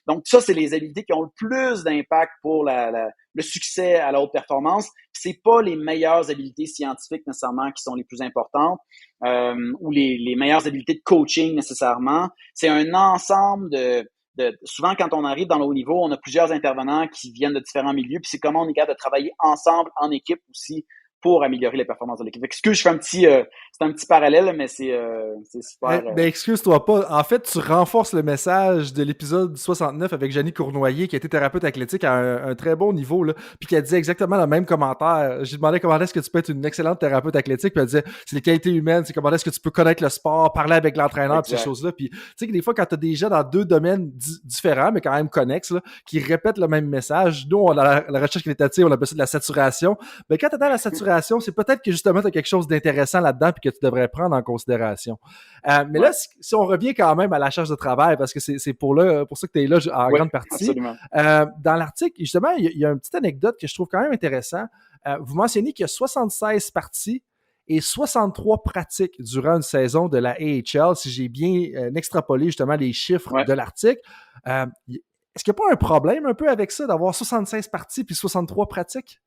Donc ça, c'est les habiletés qui ont le plus d'impact pour le succès à la haute performance. C'est pas les meilleures habiletés scientifiques nécessairement qui sont les plus importantes ou les meilleures habiletés de coaching nécessairement. C'est un ensemble souvent, quand on arrive dans le haut niveau, on a plusieurs intervenants qui viennent de différents milieux, puis c'est comment on est capable de travailler ensemble, en équipe aussi, pour améliorer les performances de l'équipe. Excuse, je fais c'est un petit parallèle, mais c'est super. Mais excuse-toi pas. En fait, tu renforces le message de l'épisode 69 avec Jenny Cournoyer, qui était thérapeute athlétique à un très bon niveau, là, puis qui a dit exactement le même commentaire. J'ai demandé comment est-ce que tu peux être une excellente thérapeute athlétique, puis elle disait, c'est les qualités humaines, c'est comment est-ce que tu peux connaître le sport, parler avec l'entraîneur, puis ces choses-là. Puis tu sais que des fois, quand tu as des gens dans deux domaines différents, mais quand même connexes, là, qui répètent le même message, nous, on a la recherche qualitative, on appelle ça de la saturation. Mais quand tu es dans la saturation, c'est peut-être que justement tu as quelque chose d'intéressant là-dedans puis que tu devrais prendre en considération. Mais là, si on revient quand même à la charge de travail, parce que c'est pour ça que tu es là en grande partie. Dans l'article, justement, il y a une petite anecdote que je trouve quand même intéressant. Vous mentionnez qu'il y a 76 parties et 63 pratiques durant une saison de la AHL, si j'ai bien extrapolé justement les chiffres de l'article. Est-ce qu'il n'y a pas un problème un peu avec ça, d'avoir 76 parties puis 63 pratiques?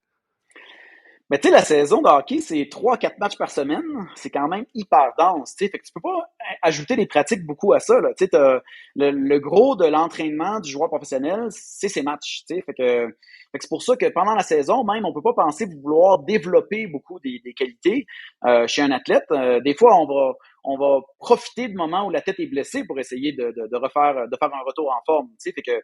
Mais tu sais, la saison de hockey, c'est 3-4 matchs par semaine. C'est quand même hyper dense. Fait que tu peux pas ajouter des pratiques beaucoup à ça. Tu sais, le gros de l'entraînement du joueur professionnel, c'est ses matchs. Fait que c'est pour ça que pendant la saison, même, on peut pas penser vouloir développer beaucoup des qualités chez un athlète. Des fois, on va profiter du moment où l'athlète est blessé pour essayer de faire un retour en forme. Fait que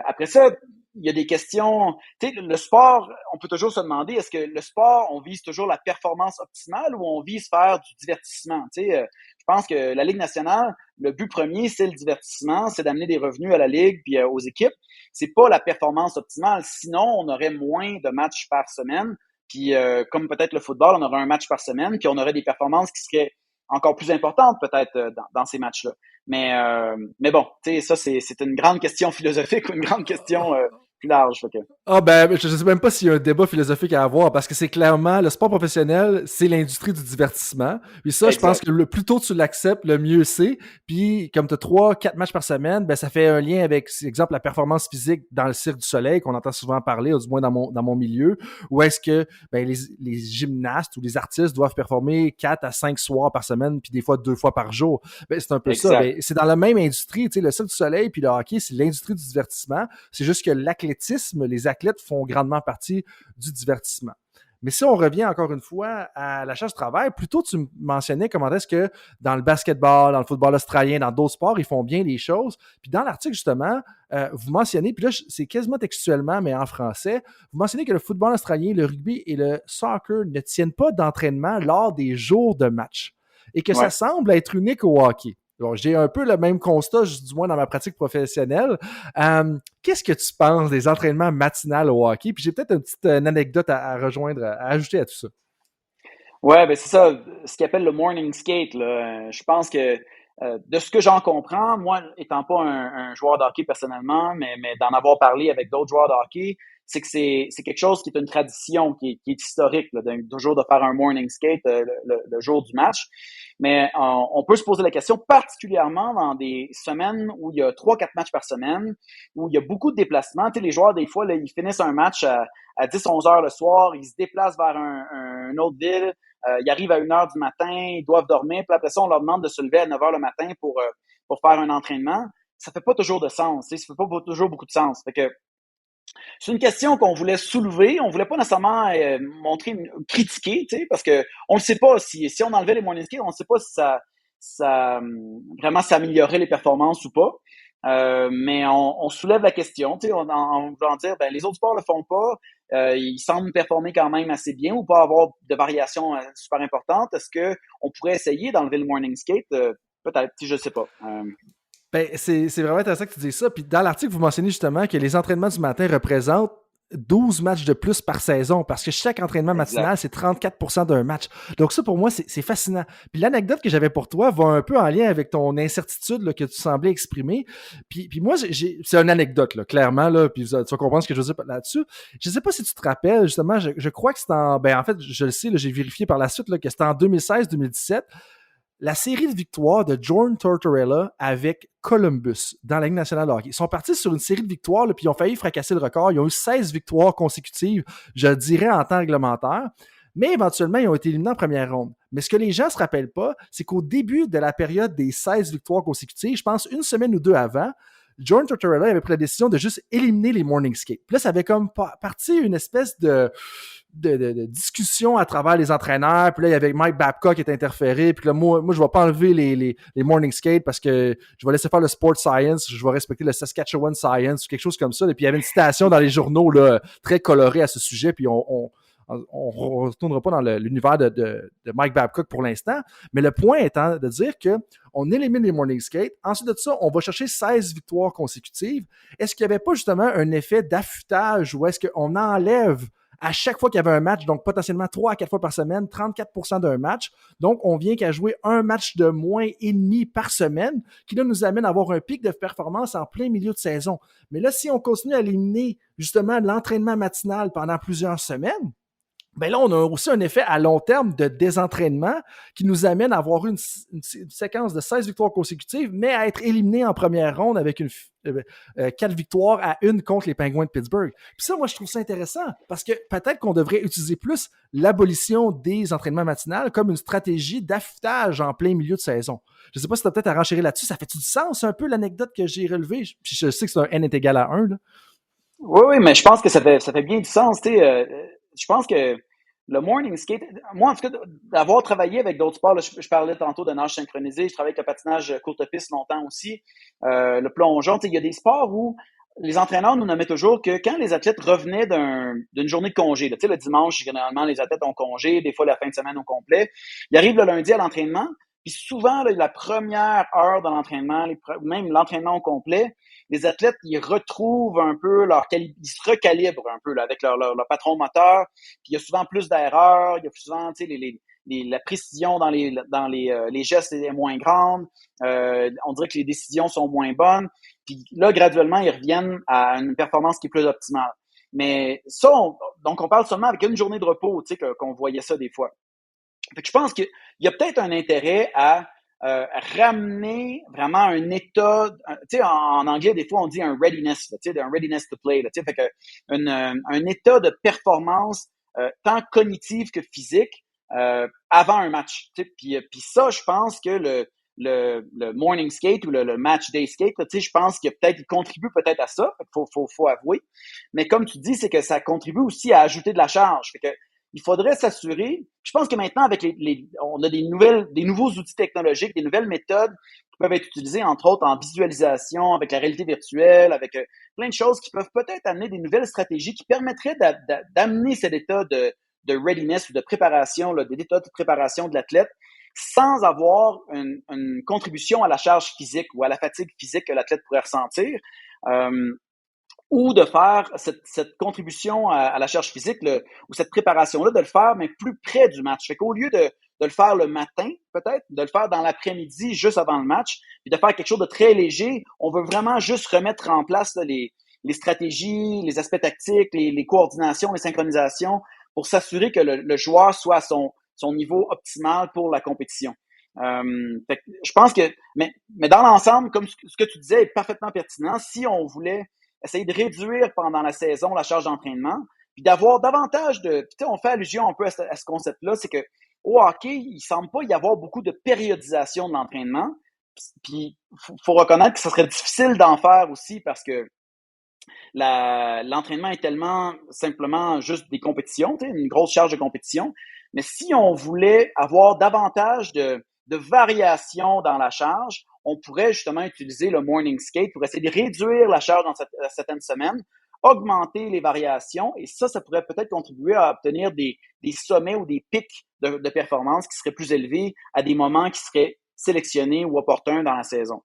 après ça, il y a des questions. Tu sais, le sport, on peut toujours se demander, est-ce que le sport, on vise toujours la performance optimale ou on vise faire du divertissement? Tu sais, je pense que la Ligue nationale, le but premier, c'est le divertissement, c'est d'amener des revenus à la Ligue puis aux équipes. C'est pas la performance optimale. Sinon, on aurait moins de matchs par semaine. Puis comme peut-être le football, on aurait un match par semaine, puis on aurait des performances qui seraient encore plus importantes peut-être dans ces matchs-là. Mais bon, tu sais, ça, c'est une grande question philosophique ou une grande question plus large. Okay. Ah ben, je ne sais même pas s'il y a un débat philosophique à avoir, parce que c'est clairement, le sport professionnel, c'est l'industrie du divertissement. Puis ça, exact. Je pense que le plus tôt tu l'acceptes, le mieux c'est. Puis comme tu as 3-4 matchs par semaine, ben ça fait un lien avec, exemple, la performance physique dans le Cirque du Soleil, qu'on entend souvent parler, ou du moins dans mon milieu, où est-ce que ben, les gymnastes ou les artistes doivent performer 4 à 5 soirs par semaine, puis des fois 2 fois par jour. Ben, c'est un peu exact. Ça. Ben, c'est dans la même industrie, tu sais, le Cirque du Soleil puis le hockey, c'est l'industrie du divertissement. C'est juste que l'athlétisme, les athlètes font grandement partie du divertissement. Mais si on revient encore une fois à la charge de travail, plutôt tu mentionnais comment est-ce que dans le basketball, dans le football australien, dans d'autres sports, ils font bien les choses. Puis dans l'article, justement, vous mentionnez, puis là, c'est quasiment textuellement, mais en français, vous mentionnez que le football australien, le rugby et le soccer ne tiennent pas d'entraînement lors des jours de match et que ça semble être unique au hockey. Bon, j'ai un peu le même constat, du moins dans ma pratique professionnelle. Qu'est-ce que tu penses des entraînements matinales au hockey? Puis j'ai peut-être une petite anecdote à rejoindre, à ajouter à tout ça. Ouais, ben c'est ça, ce qu'ils appelle le morning skate. Là. Je pense que de ce que j'en comprends, moi, étant pas un joueur de hockey personnellement, mais d'en avoir parlé avec d'autres joueurs de hockey, c'est que c'est quelque chose qui est une tradition, qui est historique, là, toujours de faire un morning skate le jour du match. Mais on peut se poser la question, particulièrement dans des semaines où il y a 3-4 matchs par semaine, où il y a beaucoup de déplacements. Tu sais, les joueurs, des fois, là, ils finissent un match à 10-11 heures le soir, ils se déplacent vers une autre ville, ils arrivent à 1 heure du matin, ils doivent dormir, puis après ça, on leur demande de se lever à 9 heures le matin pour faire un entraînement. Ça fait pas toujours de sens, tu sais, ça fait pas toujours beaucoup de sens. Fait que c'est une question qu'on voulait soulever. On voulait pas nécessairement critiquer, tu sais, parce que on ne sait pas si on enlevait les morning skates, on ne sait pas si ça vraiment s'améliorerait les performances ou pas. Mais on soulève la question, tu sais, en voulant dire, ben les autres sports le font pas, ils semblent performer quand même assez bien ou pas avoir de variations super importantes. Est-ce que on pourrait essayer d'enlever le morning skate? Peut-être, je sais pas. Ben, c'est vraiment intéressant que tu dises ça. Puis dans l'article, vous mentionnez justement que les entraînements du matin représentent 12 matchs de plus par saison parce que chaque entraînement matinal, c'est 34% d'un match. Donc ça, pour moi, c'est fascinant. Puis l'anecdote que j'avais pour toi va un peu en lien avec ton incertitude là, que tu semblais exprimer. Puis moi, c'est une anecdote, là, clairement, là, puis tu vas comprendre ce que je veux dire là-dessus. Je ne sais pas si tu te rappelles, justement, je crois que c'est en fait, je le sais, là, j'ai vérifié par la suite là, que c'était en 2016-2017. La série de victoires de John Tortorella avec Columbus dans la Ligue nationale de hockey. Ils sont partis sur une série de victoires, là, puis ils ont failli fracasser le record. Ils ont eu 16 victoires consécutives, je dirais, en temps réglementaire. Mais éventuellement, ils ont été éliminés en première ronde. Mais ce que les gens ne se rappellent pas, c'est qu'au début de la période des 16 victoires consécutives, je pense une semaine ou deux avant, John Tortorella avait pris la décision de juste éliminer les Morning Skate. Puis là, ça avait comme parti une espèce de discussion à travers les entraîneurs. Puis là, il y avait Mike Babcock qui est interféré. Puis là, moi, je ne vais pas enlever les Morning Skate parce que je vais laisser faire le Sport Science. Je vais respecter le Saskatchewan Science ou quelque chose comme ça. Et puis, il y avait une citation dans les journaux là, très colorée à ce sujet. Puis, on ne retournera pas dans l'univers de Mike Babcock pour l'instant. Mais le point étant de dire qu'on élimine les Morning Skate. Ensuite de ça, on va chercher 16 victoires consécutives. Est-ce qu'il n'y avait pas justement un effet d'affûtage ou est-ce qu'on enlève à chaque fois qu'il y avait un match, donc potentiellement 3 à 4 fois par semaine, 34% d'un match. Donc, on vient qu'à jouer un match de moins et demi par semaine, qui là nous amène à avoir un pic de performance en plein milieu de saison. Mais là, si on continue à éliminer justement l'entraînement matinal pendant plusieurs semaines, ben là, on a aussi un effet à long terme de désentraînement qui nous amène à avoir une séquence de 16 victoires consécutives, mais à être éliminé en première ronde avec 4 victoires à 1 contre les Penguins de Pittsburgh. Puis ça, moi, je trouve ça intéressant parce que peut-être qu'on devrait utiliser plus l'abolition des entraînements matinals comme une stratégie d'affûtage en plein milieu de saison. Je ne sais pas si tu as peut-être à renchérir là-dessus. Ça fait du sens un peu l'anecdote que j'ai relevée? Puis je sais que c'est un N est égal à 1. Là. Oui, mais je pense que ça fait bien du sens. Je pense que le morning skate, moi, en tout cas, d'avoir travaillé avec d'autres sports, là, je parlais tantôt de nage synchronisé, je travaille avec le patinage courte piste longtemps aussi, le plongeon. Il y a des sports où les entraîneurs nous nommaient toujours que quand les athlètes revenaient d'une journée de congé, là, le dimanche, généralement, les athlètes ont congé, des fois la fin de semaine au complet, ils arrivent le lundi à l'entraînement, puis souvent, là, la première heure de l'entraînement, même l'entraînement au complet, les athlètes, ils retrouvent un peu ils se recalibrent un peu là, avec leur patron moteur. Puis il y a souvent plus d'erreurs, il y a souvent, la précision dans les gestes est moins grande. On dirait que les décisions sont moins bonnes. Puis là, graduellement, ils reviennent à une performance qui est plus optimale. Mais ça, donc on parle seulement avec une journée de repos, qu'on voyait ça des fois. Fait que je pense qu'il y a peut-être un intérêt à ramener vraiment un état, tu sais, en anglais, des fois, on dit un readiness, tu sais, un readiness to play, tu sais, fait que un état de performance tant cognitive que physique avant un match, tu sais, puis ça, je pense que le morning skate ou le match day skate, tu sais, je pense qu'il contribue peut-être à ça, faut avouer, mais comme tu dis, c'est que ça contribue aussi à ajouter de la charge, fait que il faudrait s'assurer. Je pense que maintenant, avec on a des nouveaux outils technologiques, des nouvelles méthodes qui peuvent être utilisées, entre autres, en visualisation, avec la réalité virtuelle, avec plein de choses qui peuvent peut-être amener des nouvelles stratégies qui permettraient d'amener cet état de readiness ou de préparation, d'état de préparation de l'athlète sans avoir une contribution à la charge physique ou à la fatigue physique que l'athlète pourrait ressentir. Ou de faire cette contribution à la charge physique ou cette préparation-là, de le faire, mais plus près du match. Fait qu'au lieu de le faire le matin, peut-être, de le faire dans l'après-midi, juste avant le match, puis de faire quelque chose de très léger, on veut vraiment juste remettre en place là, les stratégies, les aspects tactiques, les coordinations, les synchronisations, pour s'assurer que le joueur soit à son niveau optimal pour la compétition. Fait que je pense que, mais dans l'ensemble, comme ce que tu disais est parfaitement pertinent, si on voulait essayer de réduire pendant la saison la charge d'entraînement, puis d'avoir davantage de... Puis on fait allusion un peu à ce concept-là, c'est que au hockey, il semble pas y avoir beaucoup de périodisation de l'entraînement, puis faut reconnaître que ce serait difficile d'en faire aussi parce que l'entraînement est tellement simplement juste des compétitions, une grosse charge de compétition, mais si on voulait avoir davantage de variation dans la charge, on pourrait justement utiliser le morning skate pour essayer de réduire la charge dans certaines semaines, augmenter les variations, et ça pourrait peut-être contribuer à obtenir des sommets ou des pics de performance qui seraient plus élevés à des moments qui seraient sélectionnés ou opportuns dans la saison.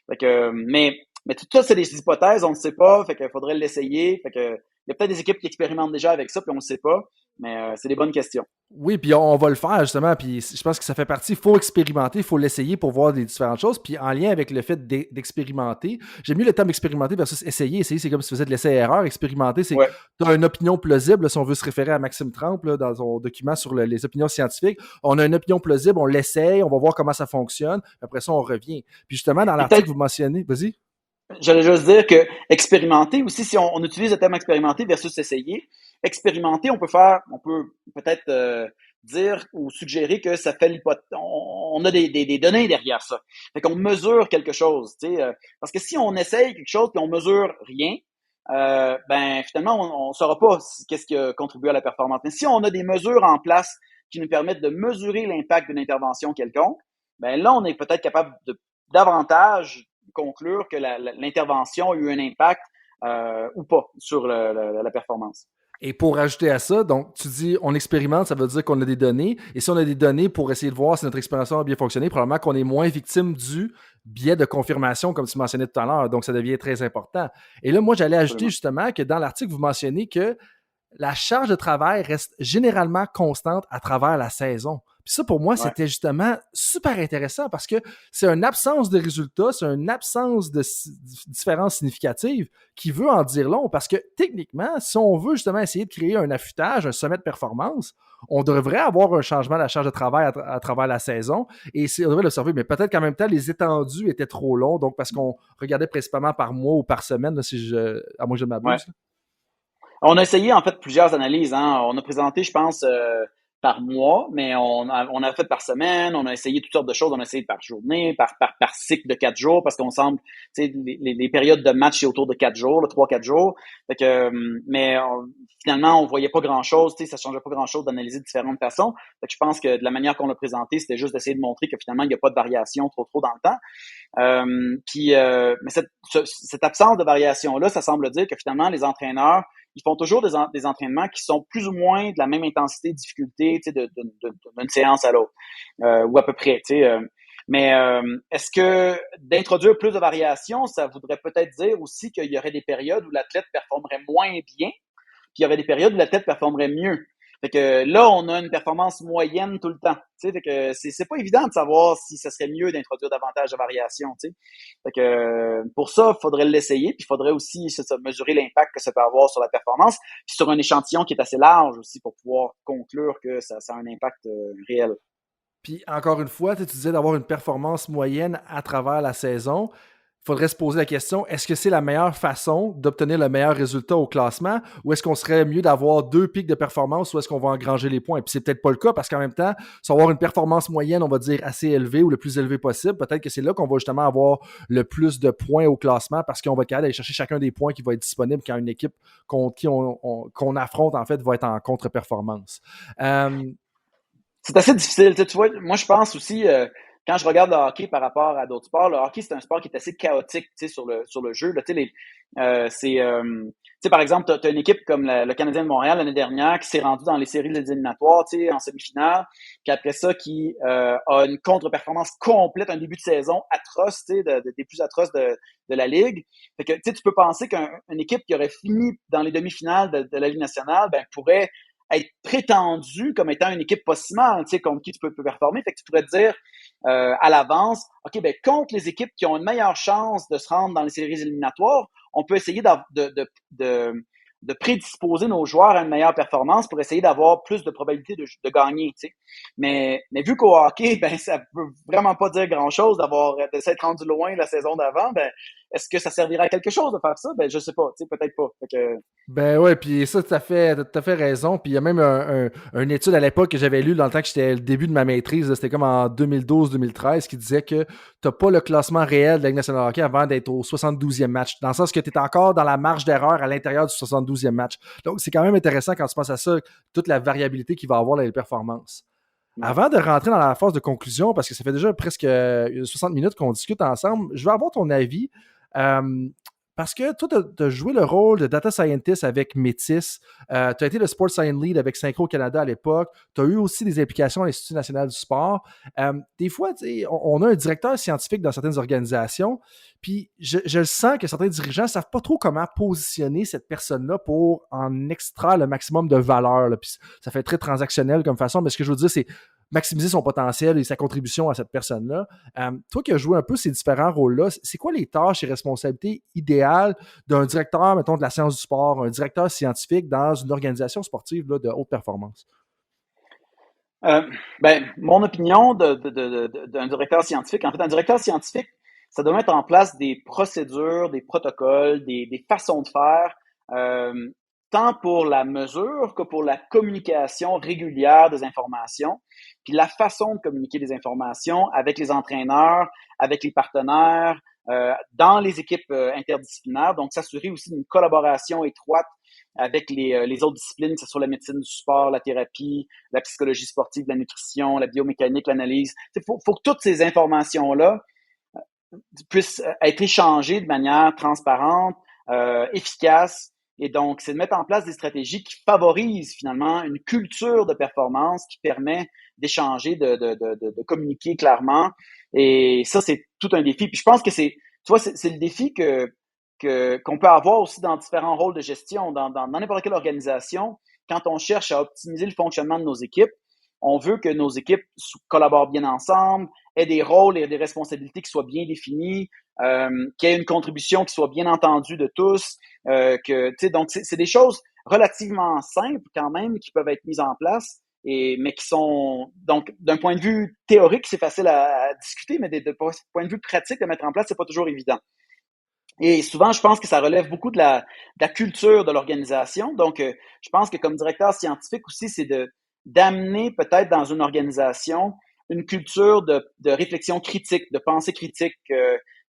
Fait que, mais tout ça, c'est des hypothèses, on ne sait pas, fait qu'il faudrait l'essayer, fait que Il y a peut-être des équipes qui expérimentent déjà avec ça, puis on ne le sait pas, mais c'est des bonnes questions. Oui, puis on va le faire justement, puis je pense que ça fait partie, il faut expérimenter, il faut l'essayer pour voir des différentes choses, puis en lien avec le fait d'expérimenter, j'aime mieux le terme expérimenter versus essayer. Essayer, c'est comme si tu faisais de l'essai-erreur. Expérimenter, c'est Ouais. tu as une opinion plausible, là, si on veut se référer à Maxime Trampe là, dans son document sur les opinions scientifiques. On a une opinion plausible, on l'essaye, on va voir comment ça fonctionne, après ça, on revient. Puis justement, dans l'article, vous mentionnez, vas-y. J'allais juste dire que expérimenter aussi, si on utilise le terme expérimenter versus essayer, expérimenter, on peut peut-être dire ou suggérer que ça fait on a des données derrière ça. Fait qu'on mesure quelque chose, tu sais, parce que si on essaye quelque chose puis on mesure rien, ben finalement on saura pas qu'est-ce qui a contribué à la performance. Mais si on a des mesures en place qui nous permettent de mesurer l'impact d'une intervention quelconque, ben là on est peut-être capable de davantage conclure que l'intervention a eu un impact ou pas sur la performance. Et pour ajouter à ça, donc tu dis on expérimente, ça veut dire qu'on a des données. Et si on a des données pour essayer de voir si notre expérimentation a bien fonctionné, probablement qu'on est moins victime du biais de confirmation, comme tu mentionnais tout à l'heure. Donc ça devient très important. Et là, moi, j'allais ajouter justement que dans l'article, vous mentionnez que la charge de travail reste généralement constante à travers la saison. Puis ça, pour moi, c'était justement super intéressant parce que c'est une absence de résultats, c'est une absence de différence significative qui veut en dire long parce que techniquement, si on veut justement essayer de créer un affûtage, un sommet de performance, on devrait avoir un changement de la charge de travail à travers la saison et on devrait l'observer, mais peut-être qu'en même temps, les étendues étaient trop longs, donc parce qu'on regardait principalement par mois ou par semaine, là, à moins que je ne m'abuse. Ouais. On a essayé en fait plusieurs analyses. Hein. On a présenté, je pense, par mois, mais on a fait par semaine. On a essayé toutes sortes de choses. On a essayé par journée, par cycle de 4 jours, parce qu'on semble, tu sais, les périodes de match c'est autour de 4 jours, 3-4 jours. Fait que, finalement, on voyait pas grand-chose. Tu sais, ça changeait pas grand-chose d'analyser de différentes façons. Fait que je pense que de la manière qu'on l'a présenté, c'était juste d'essayer de montrer que finalement, il n'y a pas de variation trop dans le temps. Mais cette absence de variation-là, ça semble dire que finalement, les entraîneurs, ils font toujours des entraînements qui sont plus ou moins de la même intensité, difficulté, tu sais, d'une séance à l'autre, ou à peu près, tu sais. Mais est-ce que d'introduire plus de variations, ça voudrait peut-être dire aussi qu'il y aurait des périodes où l'athlète performerait moins bien, puis il y aurait des périodes où l'athlète performerait mieux. Fait que là, on a une performance moyenne tout le temps. Tu sais, fait que c'est pas évident de savoir si ça serait mieux d'introduire davantage de variations. Tu sais. Fait que pour ça, il faudrait l'essayer, puis il faudrait aussi mesurer l'impact que ça peut avoir sur la performance, puis sur un échantillon qui est assez large aussi pour pouvoir conclure que ça a un impact réel. Puis encore une fois, tu disais d'avoir une performance moyenne à travers la saison. Il faudrait se poser la question, est-ce que c'est la meilleure façon d'obtenir le meilleur résultat au classement ou est-ce qu'on serait mieux d'avoir 2 pics de performance ou est-ce qu'on va engranger les points? Puis c'est peut-être pas le cas parce qu'en même temps, si on va avoir une performance moyenne, on va dire assez élevée ou le plus élevé possible, peut-être que c'est là qu'on va justement avoir le plus de points au classement parce qu'on va être capable d'aller chercher chacun des points qui va être disponible quand une équipe qu'on affronte en fait va être en contre-performance. C'est assez difficile. Tu vois, moi je pense aussi... quand je regarde le hockey par rapport à d'autres sports, le hockey, c'est un sport qui est assez chaotique, tu sais, sur le jeu. Là, tu sais, par exemple, t'as une équipe comme le Canadien de Montréal l'année dernière qui s'est rendue dans les séries éliminatoires, tu sais, en semi-finale, puis après ça, qui a une contre-performance complète, un début de saison atroce, tu sais, des plus atroces de la Ligue. Fait que, tu sais, tu peux penser qu'une équipe qui aurait fini dans les demi-finales de la Ligue nationale, ben, pourrait être prétendue comme étant une équipe pas si mal, tu sais, contre qui tu peux performer. Fait que tu pourrais te dire à l'avance, OK, ben contre les équipes qui ont une meilleure chance de se rendre dans les séries éliminatoires, on peut essayer de prédisposer nos joueurs à une meilleure performance pour essayer d'avoir plus de probabilité de gagner, tu sais. Mais vu qu'au hockey, ben ça peut vraiment pas dire grand-chose de s'être rendu loin la saison d'avant, ben est-ce que ça servira à quelque chose de faire ça? Ben je sais pas, tu sais, peut-être pas. Fait que... Ben ouais, puis ça, t'as tout à fait raison. Puis il y a même une étude à l'époque que j'avais lue dans le temps que j'étais le début de ma maîtrise, c'était comme en 2012-2013, qui disait que t'as pas le classement réel de la Ligue nationale de hockey avant d'être au 72e match. Dans le sens que t'es encore dans la marge d'erreur à l'intérieur du 72e match. Donc c'est quand même intéressant quand tu penses à ça, toute la variabilité qu'il va avoir dans les performances. Ouais. Avant de rentrer dans la phase de conclusion, parce que ça fait déjà presque 60 minutes qu'on discute ensemble, je veux avoir ton avis. parce que toi, tu as joué le rôle de data scientist avec Métis, tu as été le Sports Science Lead avec Synchro Canada à l'époque, tu as eu aussi des implications à l'Institut national du sport. Des fois, on a un directeur scientifique dans certaines organisations, puis je le sens que certains dirigeants ne savent pas trop comment positionner cette personne-là pour en extraire le maximum de valeur. Là. Puis ça fait très transactionnel comme façon, mais ce que je veux dire, c'est maximiser son potentiel et sa contribution à cette personne-là. Toi qui as joué un peu ces différents rôles-là, c'est quoi les tâches et responsabilités idéales d'un directeur, mettons, de la science du sport, un directeur scientifique dans une organisation sportive là, de haute performance? Mon opinion d'un directeur scientifique, en fait, un directeur scientifique, ça doit mettre en place des procédures, des protocoles, des façons de faire, euh, tant pour la mesure que pour la communication régulière des informations, puis la façon de communiquer des informations avec les entraîneurs, avec les partenaires, dans les équipes interdisciplinaires, donc s'assurer aussi d'une collaboration étroite avec les autres disciplines, que ce soit la médecine du sport, la thérapie, la psychologie sportive, la nutrition, la biomécanique, l'analyse. Il faut que toutes ces informations-là puissent être échangées de manière transparente, efficace. Et donc, c'est de mettre en place des stratégies qui favorisent finalement une culture de performance qui permet d'échanger, de communiquer clairement. Et ça, c'est tout un défi. Puis je pense que tu vois, c'est le défi qu'on peut avoir aussi dans différents rôles de gestion, dans n'importe quelle organisation. Quand on cherche à optimiser le fonctionnement de nos équipes, on veut que nos équipes collaborent bien ensemble, aient des rôles et des responsabilités qui soient bien définis, qu'il y ait une contribution qui soit bien entendue de tous. Donc, c'est des choses relativement simples quand même qui peuvent être mises en place, mais qui sont, donc, d'un point de vue théorique, c'est facile à discuter, mais de point de vue pratique, de mettre en place, c'est pas toujours évident. Et souvent, je pense que ça relève beaucoup de la culture de l'organisation. Donc, je pense que comme directeur scientifique aussi, c'est d'amener peut-être dans une organisation une culture de réflexion critique, de pensée critique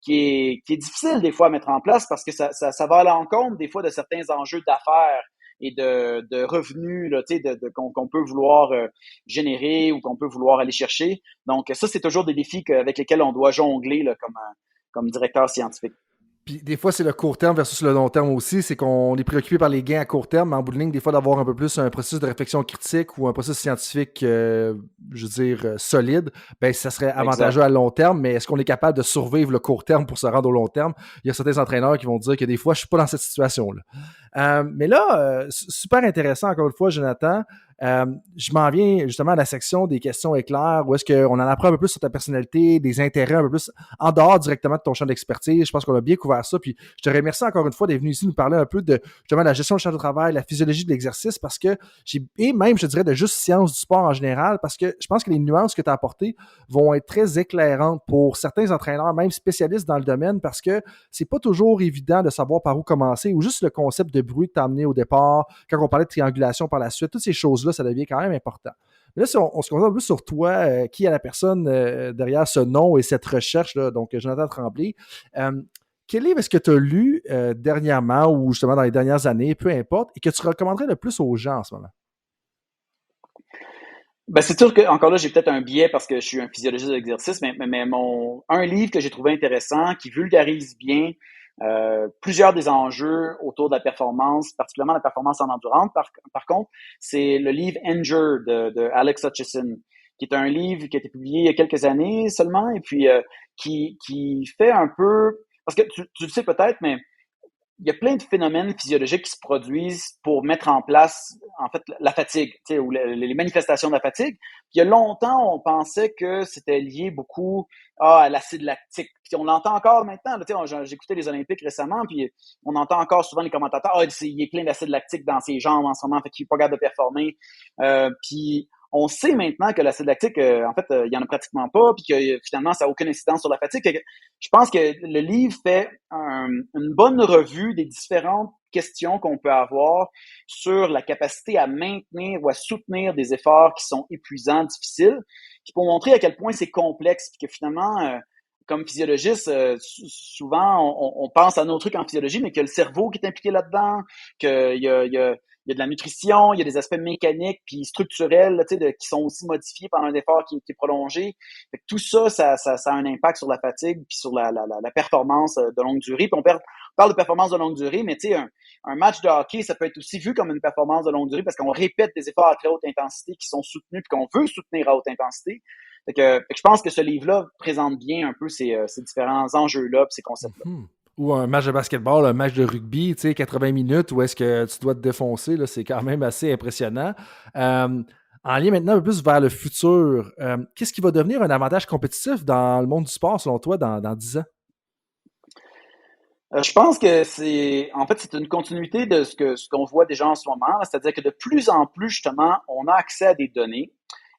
qui est difficile des fois à mettre en place parce que ça va à l'encontre des fois de certains enjeux d'affaires et de revenus là, qu'on peut vouloir générer ou qu'on peut vouloir aller chercher. Donc, ça, c'est toujours des défis avec lesquels on doit jongler là, comme directeur scientifique. Puis des fois, c'est le court terme versus le long terme aussi. C'est qu'on est préoccupé par les gains à court terme, mais en bout de ligne, des fois, d'avoir un peu plus un processus de réflexion critique ou un processus scientifique, je veux dire, solide, ben ça serait avantageux Exact. à long terme. Mais est-ce qu'on est capable de survivre le court terme pour se rendre au long terme? Il y a certains entraîneurs qui vont dire que des fois, je suis pas dans cette situation-là. Mais là, super intéressant, encore une fois, Jonathan. Je m'en viens justement à la section des questions éclairs où est-ce qu'on en apprend un peu plus sur ta personnalité, des intérêts un peu plus en dehors directement de ton champ d'expertise. Je pense qu'on a bien couvert ça. Puis je te remercie encore une fois d'être venu ici nous parler un peu de justement la gestion du champ de travail, la physiologie de l'exercice, parce que et même, je dirais, de juste sciences du sport en général, parce que je pense que les nuances que tu as apportées vont être très éclairantes pour certains entraîneurs, même spécialistes dans le domaine, parce que c'est pas toujours évident de savoir par où commencer ou juste le concept de bruit que tu as amené au départ, quand on parlait de triangulation par la suite, toutes ces choses-là, ça devient quand même important. Mais là, si on se concentre un peu sur toi, qui est la personne derrière ce nom et cette recherche, là, donc Jonathan Tremblay, quel livre est-ce que tu as lu dernièrement ou justement dans les dernières années, peu importe, et que tu recommanderais le plus aux gens en ce moment? Ben, c'est sûr que, encore là, j'ai peut-être un biais parce que je suis un physiologiste de l'exercice, mais un livre que j'ai trouvé intéressant, qui vulgarise bien plusieurs des enjeux autour de la performance, particulièrement la performance en endurance. Par contre, c'est le livre Endure de Alex Hutchison, qui est un livre qui a été publié il y a quelques années seulement, et puis qui fait un peu, parce que tu le sais peut-être, mais il y a plein de phénomènes physiologiques qui se produisent pour mettre en place, en fait, la fatigue, tu sais, ou les manifestations de la fatigue. Puis il y a longtemps, on pensait que c'était lié beaucoup à l'acide lactique. Puis on l'entend encore maintenant. Tu sais, j'écoutais les Olympiques récemment, puis on entend encore souvent les commentateurs, il est plein d'acide lactique dans ses jambes en ce moment, fait qu'il n'est pas capable de performer. Puis on sait maintenant que l'acide lactique, en fait, il y en a pratiquement pas, puis que finalement, ça n'a aucune incidence sur la fatigue. Je pense que le livre fait une bonne revue des différentes questions qu'on peut avoir sur la capacité à maintenir ou à soutenir des efforts qui sont épuisants, difficiles, puis pour montrer à quel point c'est complexe, puis que finalement, comme physiologiste, souvent, on pense à nos trucs en physiologie, mais qu'il y a le cerveau qui est impliqué là-dedans, qu'il y a de la nutrition, il y a des aspects mécaniques puis structurels là, qui sont aussi modifiés par un effort qui est prolongé. Fait que tout ça, ça a un impact sur la fatigue puis sur la performance de longue durée. Puis on parle de performance de longue durée, mais un match de hockey, ça peut être aussi vu comme une performance de longue durée parce qu'on répète des efforts à très haute intensité qui sont soutenus puis qu'on veut soutenir à haute intensité. Fait que je pense que ce livre-là présente bien un peu ces différents enjeux-là et ces concepts-là. Ou un match de basketball, un match de rugby, 80 minutes où est-ce que tu dois te défoncer, là, c'est quand même assez impressionnant. En lien maintenant un peu plus vers le futur, qu'est-ce qui va devenir un avantage compétitif dans le monde du sport, selon toi, dans 10 ans? Je pense que c'est une continuité de ce qu'on voit déjà en ce moment, c'est-à-dire que de plus en plus, justement, on a accès à des données.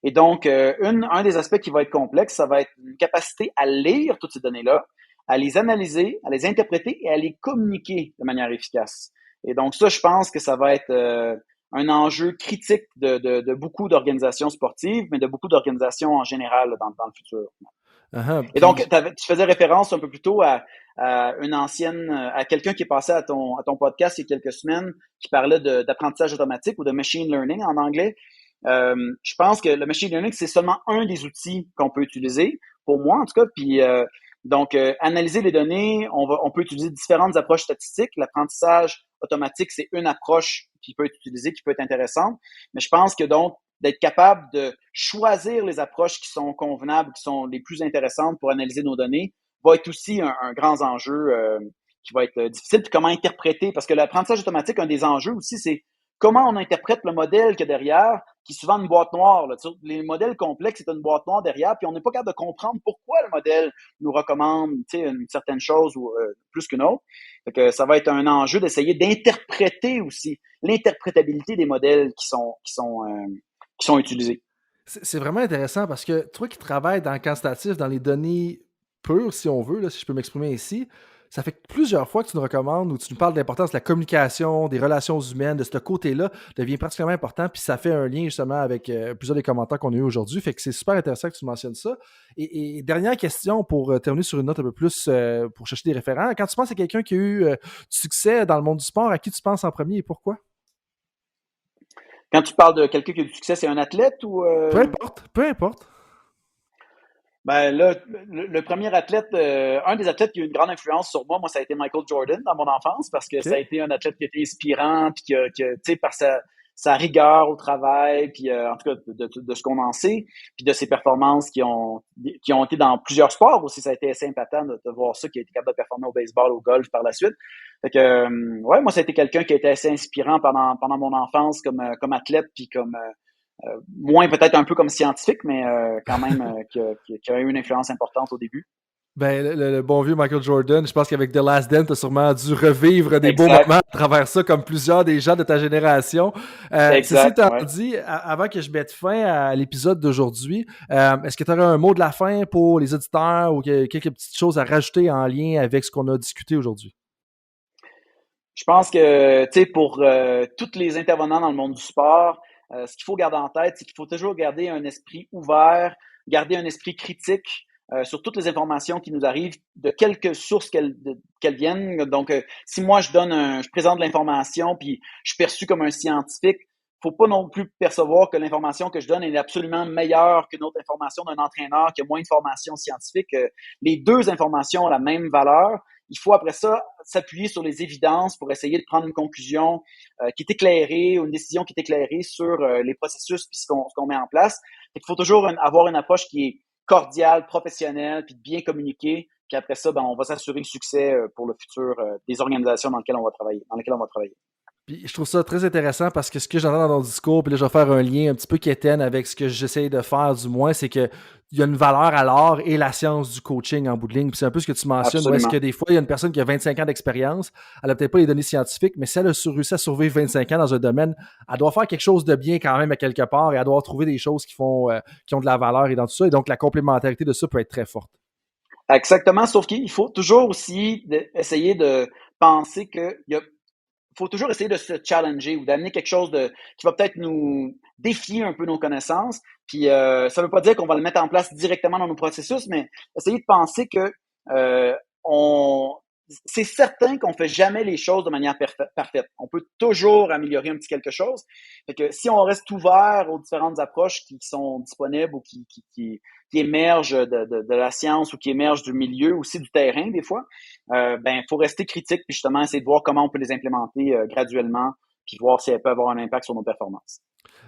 Et donc, un des aspects qui va être complexe, ça va être une capacité à lire toutes ces données-là, à les analyser, à les interpréter et à les communiquer de manière efficace. Et donc ça, je pense que ça va être un enjeu critique de beaucoup d'organisations sportives, mais de beaucoup d'organisations en général dans le futur. Et donc, tu faisais référence un peu plus tôt à quelqu'un qui est passé à ton podcast il y a quelques semaines, qui parlait d'apprentissage automatique ou de machine learning en anglais. Je pense que le machine learning, c'est seulement un des outils qu'on peut utiliser, pour moi en tout cas. Puis donc, analyser les données, on peut utiliser différentes approches statistiques. L'apprentissage automatique, c'est une approche qui peut être utilisée, qui peut être intéressante. Mais je pense que donc, d'être capable de choisir les approches qui sont convenables, qui sont les plus intéressantes pour analyser nos données, va être aussi un grand enjeu qui va être difficile. Puis comment interpréter, parce que l'apprentissage automatique, un des enjeux aussi, c'est comment on interprète le modèle qu'il y a derrière, qui est souvent une boîte noire. Là. Les modèles complexes, c'est une boîte noire derrière, puis on n'est pas capable de comprendre pourquoi le modèle nous recommande une certaine chose ou plus qu'une autre. Fait que ça va être un enjeu d'essayer d'interpréter aussi l'interprétabilité des modèles qui sont utilisés. C'est vraiment intéressant parce que toi qui travailles dans le quantitatif, dans les données pures, si on veut, là, si je peux m'exprimer ici, ça fait plusieurs fois que tu nous recommandes ou tu nous parles de l'importance de la communication, des relations humaines, de ce côté-là, devient particulièrement important, puis ça fait un lien justement avec plusieurs des commentaires qu'on a eu aujourd'hui, fait que c'est super intéressant que tu mentionnes ça. Et dernière question pour terminer sur une note un peu plus pour chercher des référents. Quand tu penses à quelqu'un qui a eu du succès dans le monde du sport, à qui tu penses en premier et pourquoi? Quand tu parles de quelqu'un qui a du succès, c'est un athlète ou... Peu importe. Ben là, le premier athlète, un des athlètes qui a eu une grande influence sur moi, ça a été Michael Jordan dans mon enfance, parce que ça a été un athlète qui était inspirant, puis tu sais, par sa rigueur au travail, puis en tout cas de ce qu'on en sait, puis de ses performances qui ont été dans plusieurs sports aussi. Ça a été assez impactant de voir ça, qui a été capable de performer au baseball, au golf par la suite. Fait que ouais, moi ça a été quelqu'un qui a été assez inspirant pendant mon enfance comme athlète, puis comme moins peut-être un peu comme scientifique, mais quand même qui a eu une influence importante au début. Ben, le bon vieux Michael Jordan, je pense qu'avec The Last Dance, tu as sûrement dû revivre des beaux moments à travers ça, comme plusieurs des gens de ta génération. Ceci étant dit, avant que je mette fin à l'épisode d'aujourd'hui, est-ce que tu aurais un mot de la fin pour les auditeurs ou quelques petites choses à rajouter en lien avec ce qu'on a discuté aujourd'hui? Je pense que, tu sais, pour tous les intervenants dans le monde du sport, ce qu'il faut garder en tête, c'est qu'il faut toujours garder un esprit ouvert, garder un esprit critique sur toutes les informations qui nous arrivent, de quelque source qu'elles viennent. Donc, si moi je présente l'information, puis je suis perçu comme un scientifique, faut pas non plus percevoir que l'information que je donne est absolument meilleure qu'une autre information d'un entraîneur qui a moins de formation scientifique. Les deux informations ont la même valeur. Il faut après ça s'appuyer sur les évidences pour essayer de prendre une conclusion qui est éclairée ou une décision qui est éclairée sur les processus puis ce qu'on met en place. Il faut toujours avoir une approche qui est cordiale, professionnelle, puis bien communiquée. Puis après ça, on va s'assurer le succès pour le futur des organisations dans lesquelles on va travailler. Puis je trouve ça très intéressant parce que ce que j'entends dans ton discours, puis là je vais faire un lien un petit peu quétaine avec ce que j'essaie de faire du moins, c'est qu'il y a une valeur à l'art et la science du coaching en bout de ligne. Puis c'est un peu ce que tu mentionnes, où est-ce que des fois il y a une personne qui a 25 ans d'expérience, elle n'a peut-être pas les données scientifiques, mais si elle a réussi à survivre 25 ans dans un domaine, elle doit faire quelque chose de bien quand même à quelque part et elle doit trouver des choses qui ont de la valeur et dans tout ça. Et donc la complémentarité de ça peut être très forte. Exactement, sauf qu'il faut toujours aussi essayer de penser qu'il y a faut toujours essayer de se challenger ou d'amener quelque chose qui va peut-être nous défier un peu nos connaissances. Puis ça ne veut pas dire qu'on va le mettre en place directement dans nos processus, mais essayer de penser que c'est certain qu'on fait jamais les choses de manière parfaite. On peut toujours améliorer un petit quelque chose. Fait que si on reste ouvert aux différentes approches qui sont disponibles ou qui émergent de la science ou qui émergent du milieu, aussi du terrain des fois, faut rester critique puis justement essayer de voir comment on peut les implémenter graduellement puis voir si elles peuvent avoir un impact sur nos performances.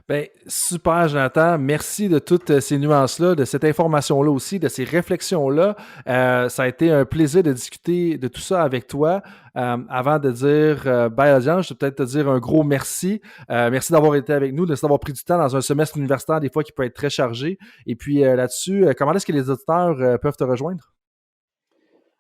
Bien, super, Jonathan. Merci de toutes ces nuances-là, de cette information-là aussi, de ces réflexions-là. Ça a été un plaisir de discuter de tout ça avec toi. Avant de dire bye audience, je vais peut-être te dire un gros merci. Merci d'avoir été avec nous, d'avoir pris du temps dans un semestre universitaire, des fois qui peut être très chargé. Et puis là-dessus, comment est-ce que les auditeurs peuvent te rejoindre?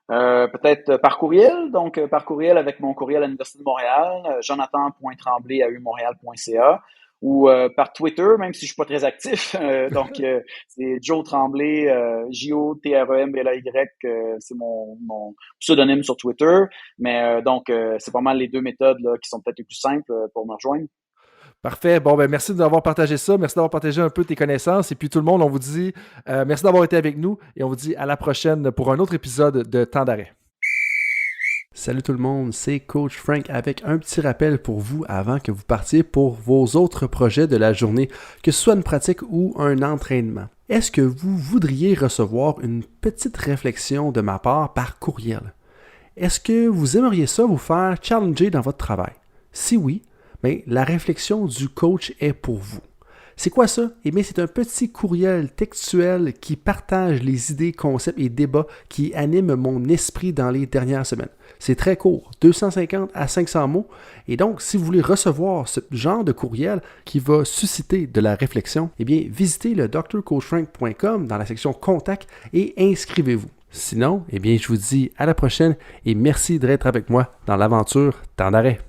Peut-être par courriel, donc par courriel avec mon courriel à l'Université de Montréal, jonathan.tremblay@montréal.ca, ou par Twitter, même si je suis pas très actif. C'est Joe Tremblay, Jotremblay, c'est mon pseudonyme sur Twitter. Mais c'est pas mal les deux méthodes là, qui sont peut-être les plus simples pour me rejoindre. Parfait. Bon, merci d'avoir partagé ça. Merci d'avoir partagé un peu tes connaissances. Et puis tout le monde, on vous dit merci d'avoir été avec nous et on vous dit à la prochaine pour un autre épisode de Temps d'arrêt. Salut tout le monde, c'est Coach Frank avec un petit rappel pour vous avant que vous partiez pour vos autres projets de la journée, que ce soit une pratique ou un entraînement. Est-ce que vous voudriez recevoir une petite réflexion de ma part par courriel? Est-ce que vous aimeriez ça vous faire challenger dans votre travail? Si oui, bien, la réflexion du coach est pour vous. C'est quoi ça? Eh bien, c'est un petit courriel textuel qui partage les idées, concepts et débats qui animent mon esprit dans les dernières semaines. C'est très court, 250 à 500 mots. Et donc, si vous voulez recevoir ce genre de courriel qui va susciter de la réflexion, eh bien, visitez le drcoachfrank.com dans la section Contact et inscrivez-vous. Sinon, eh bien, je vous dis à la prochaine et merci d'être avec moi dans l'aventure Temps d'arrêt.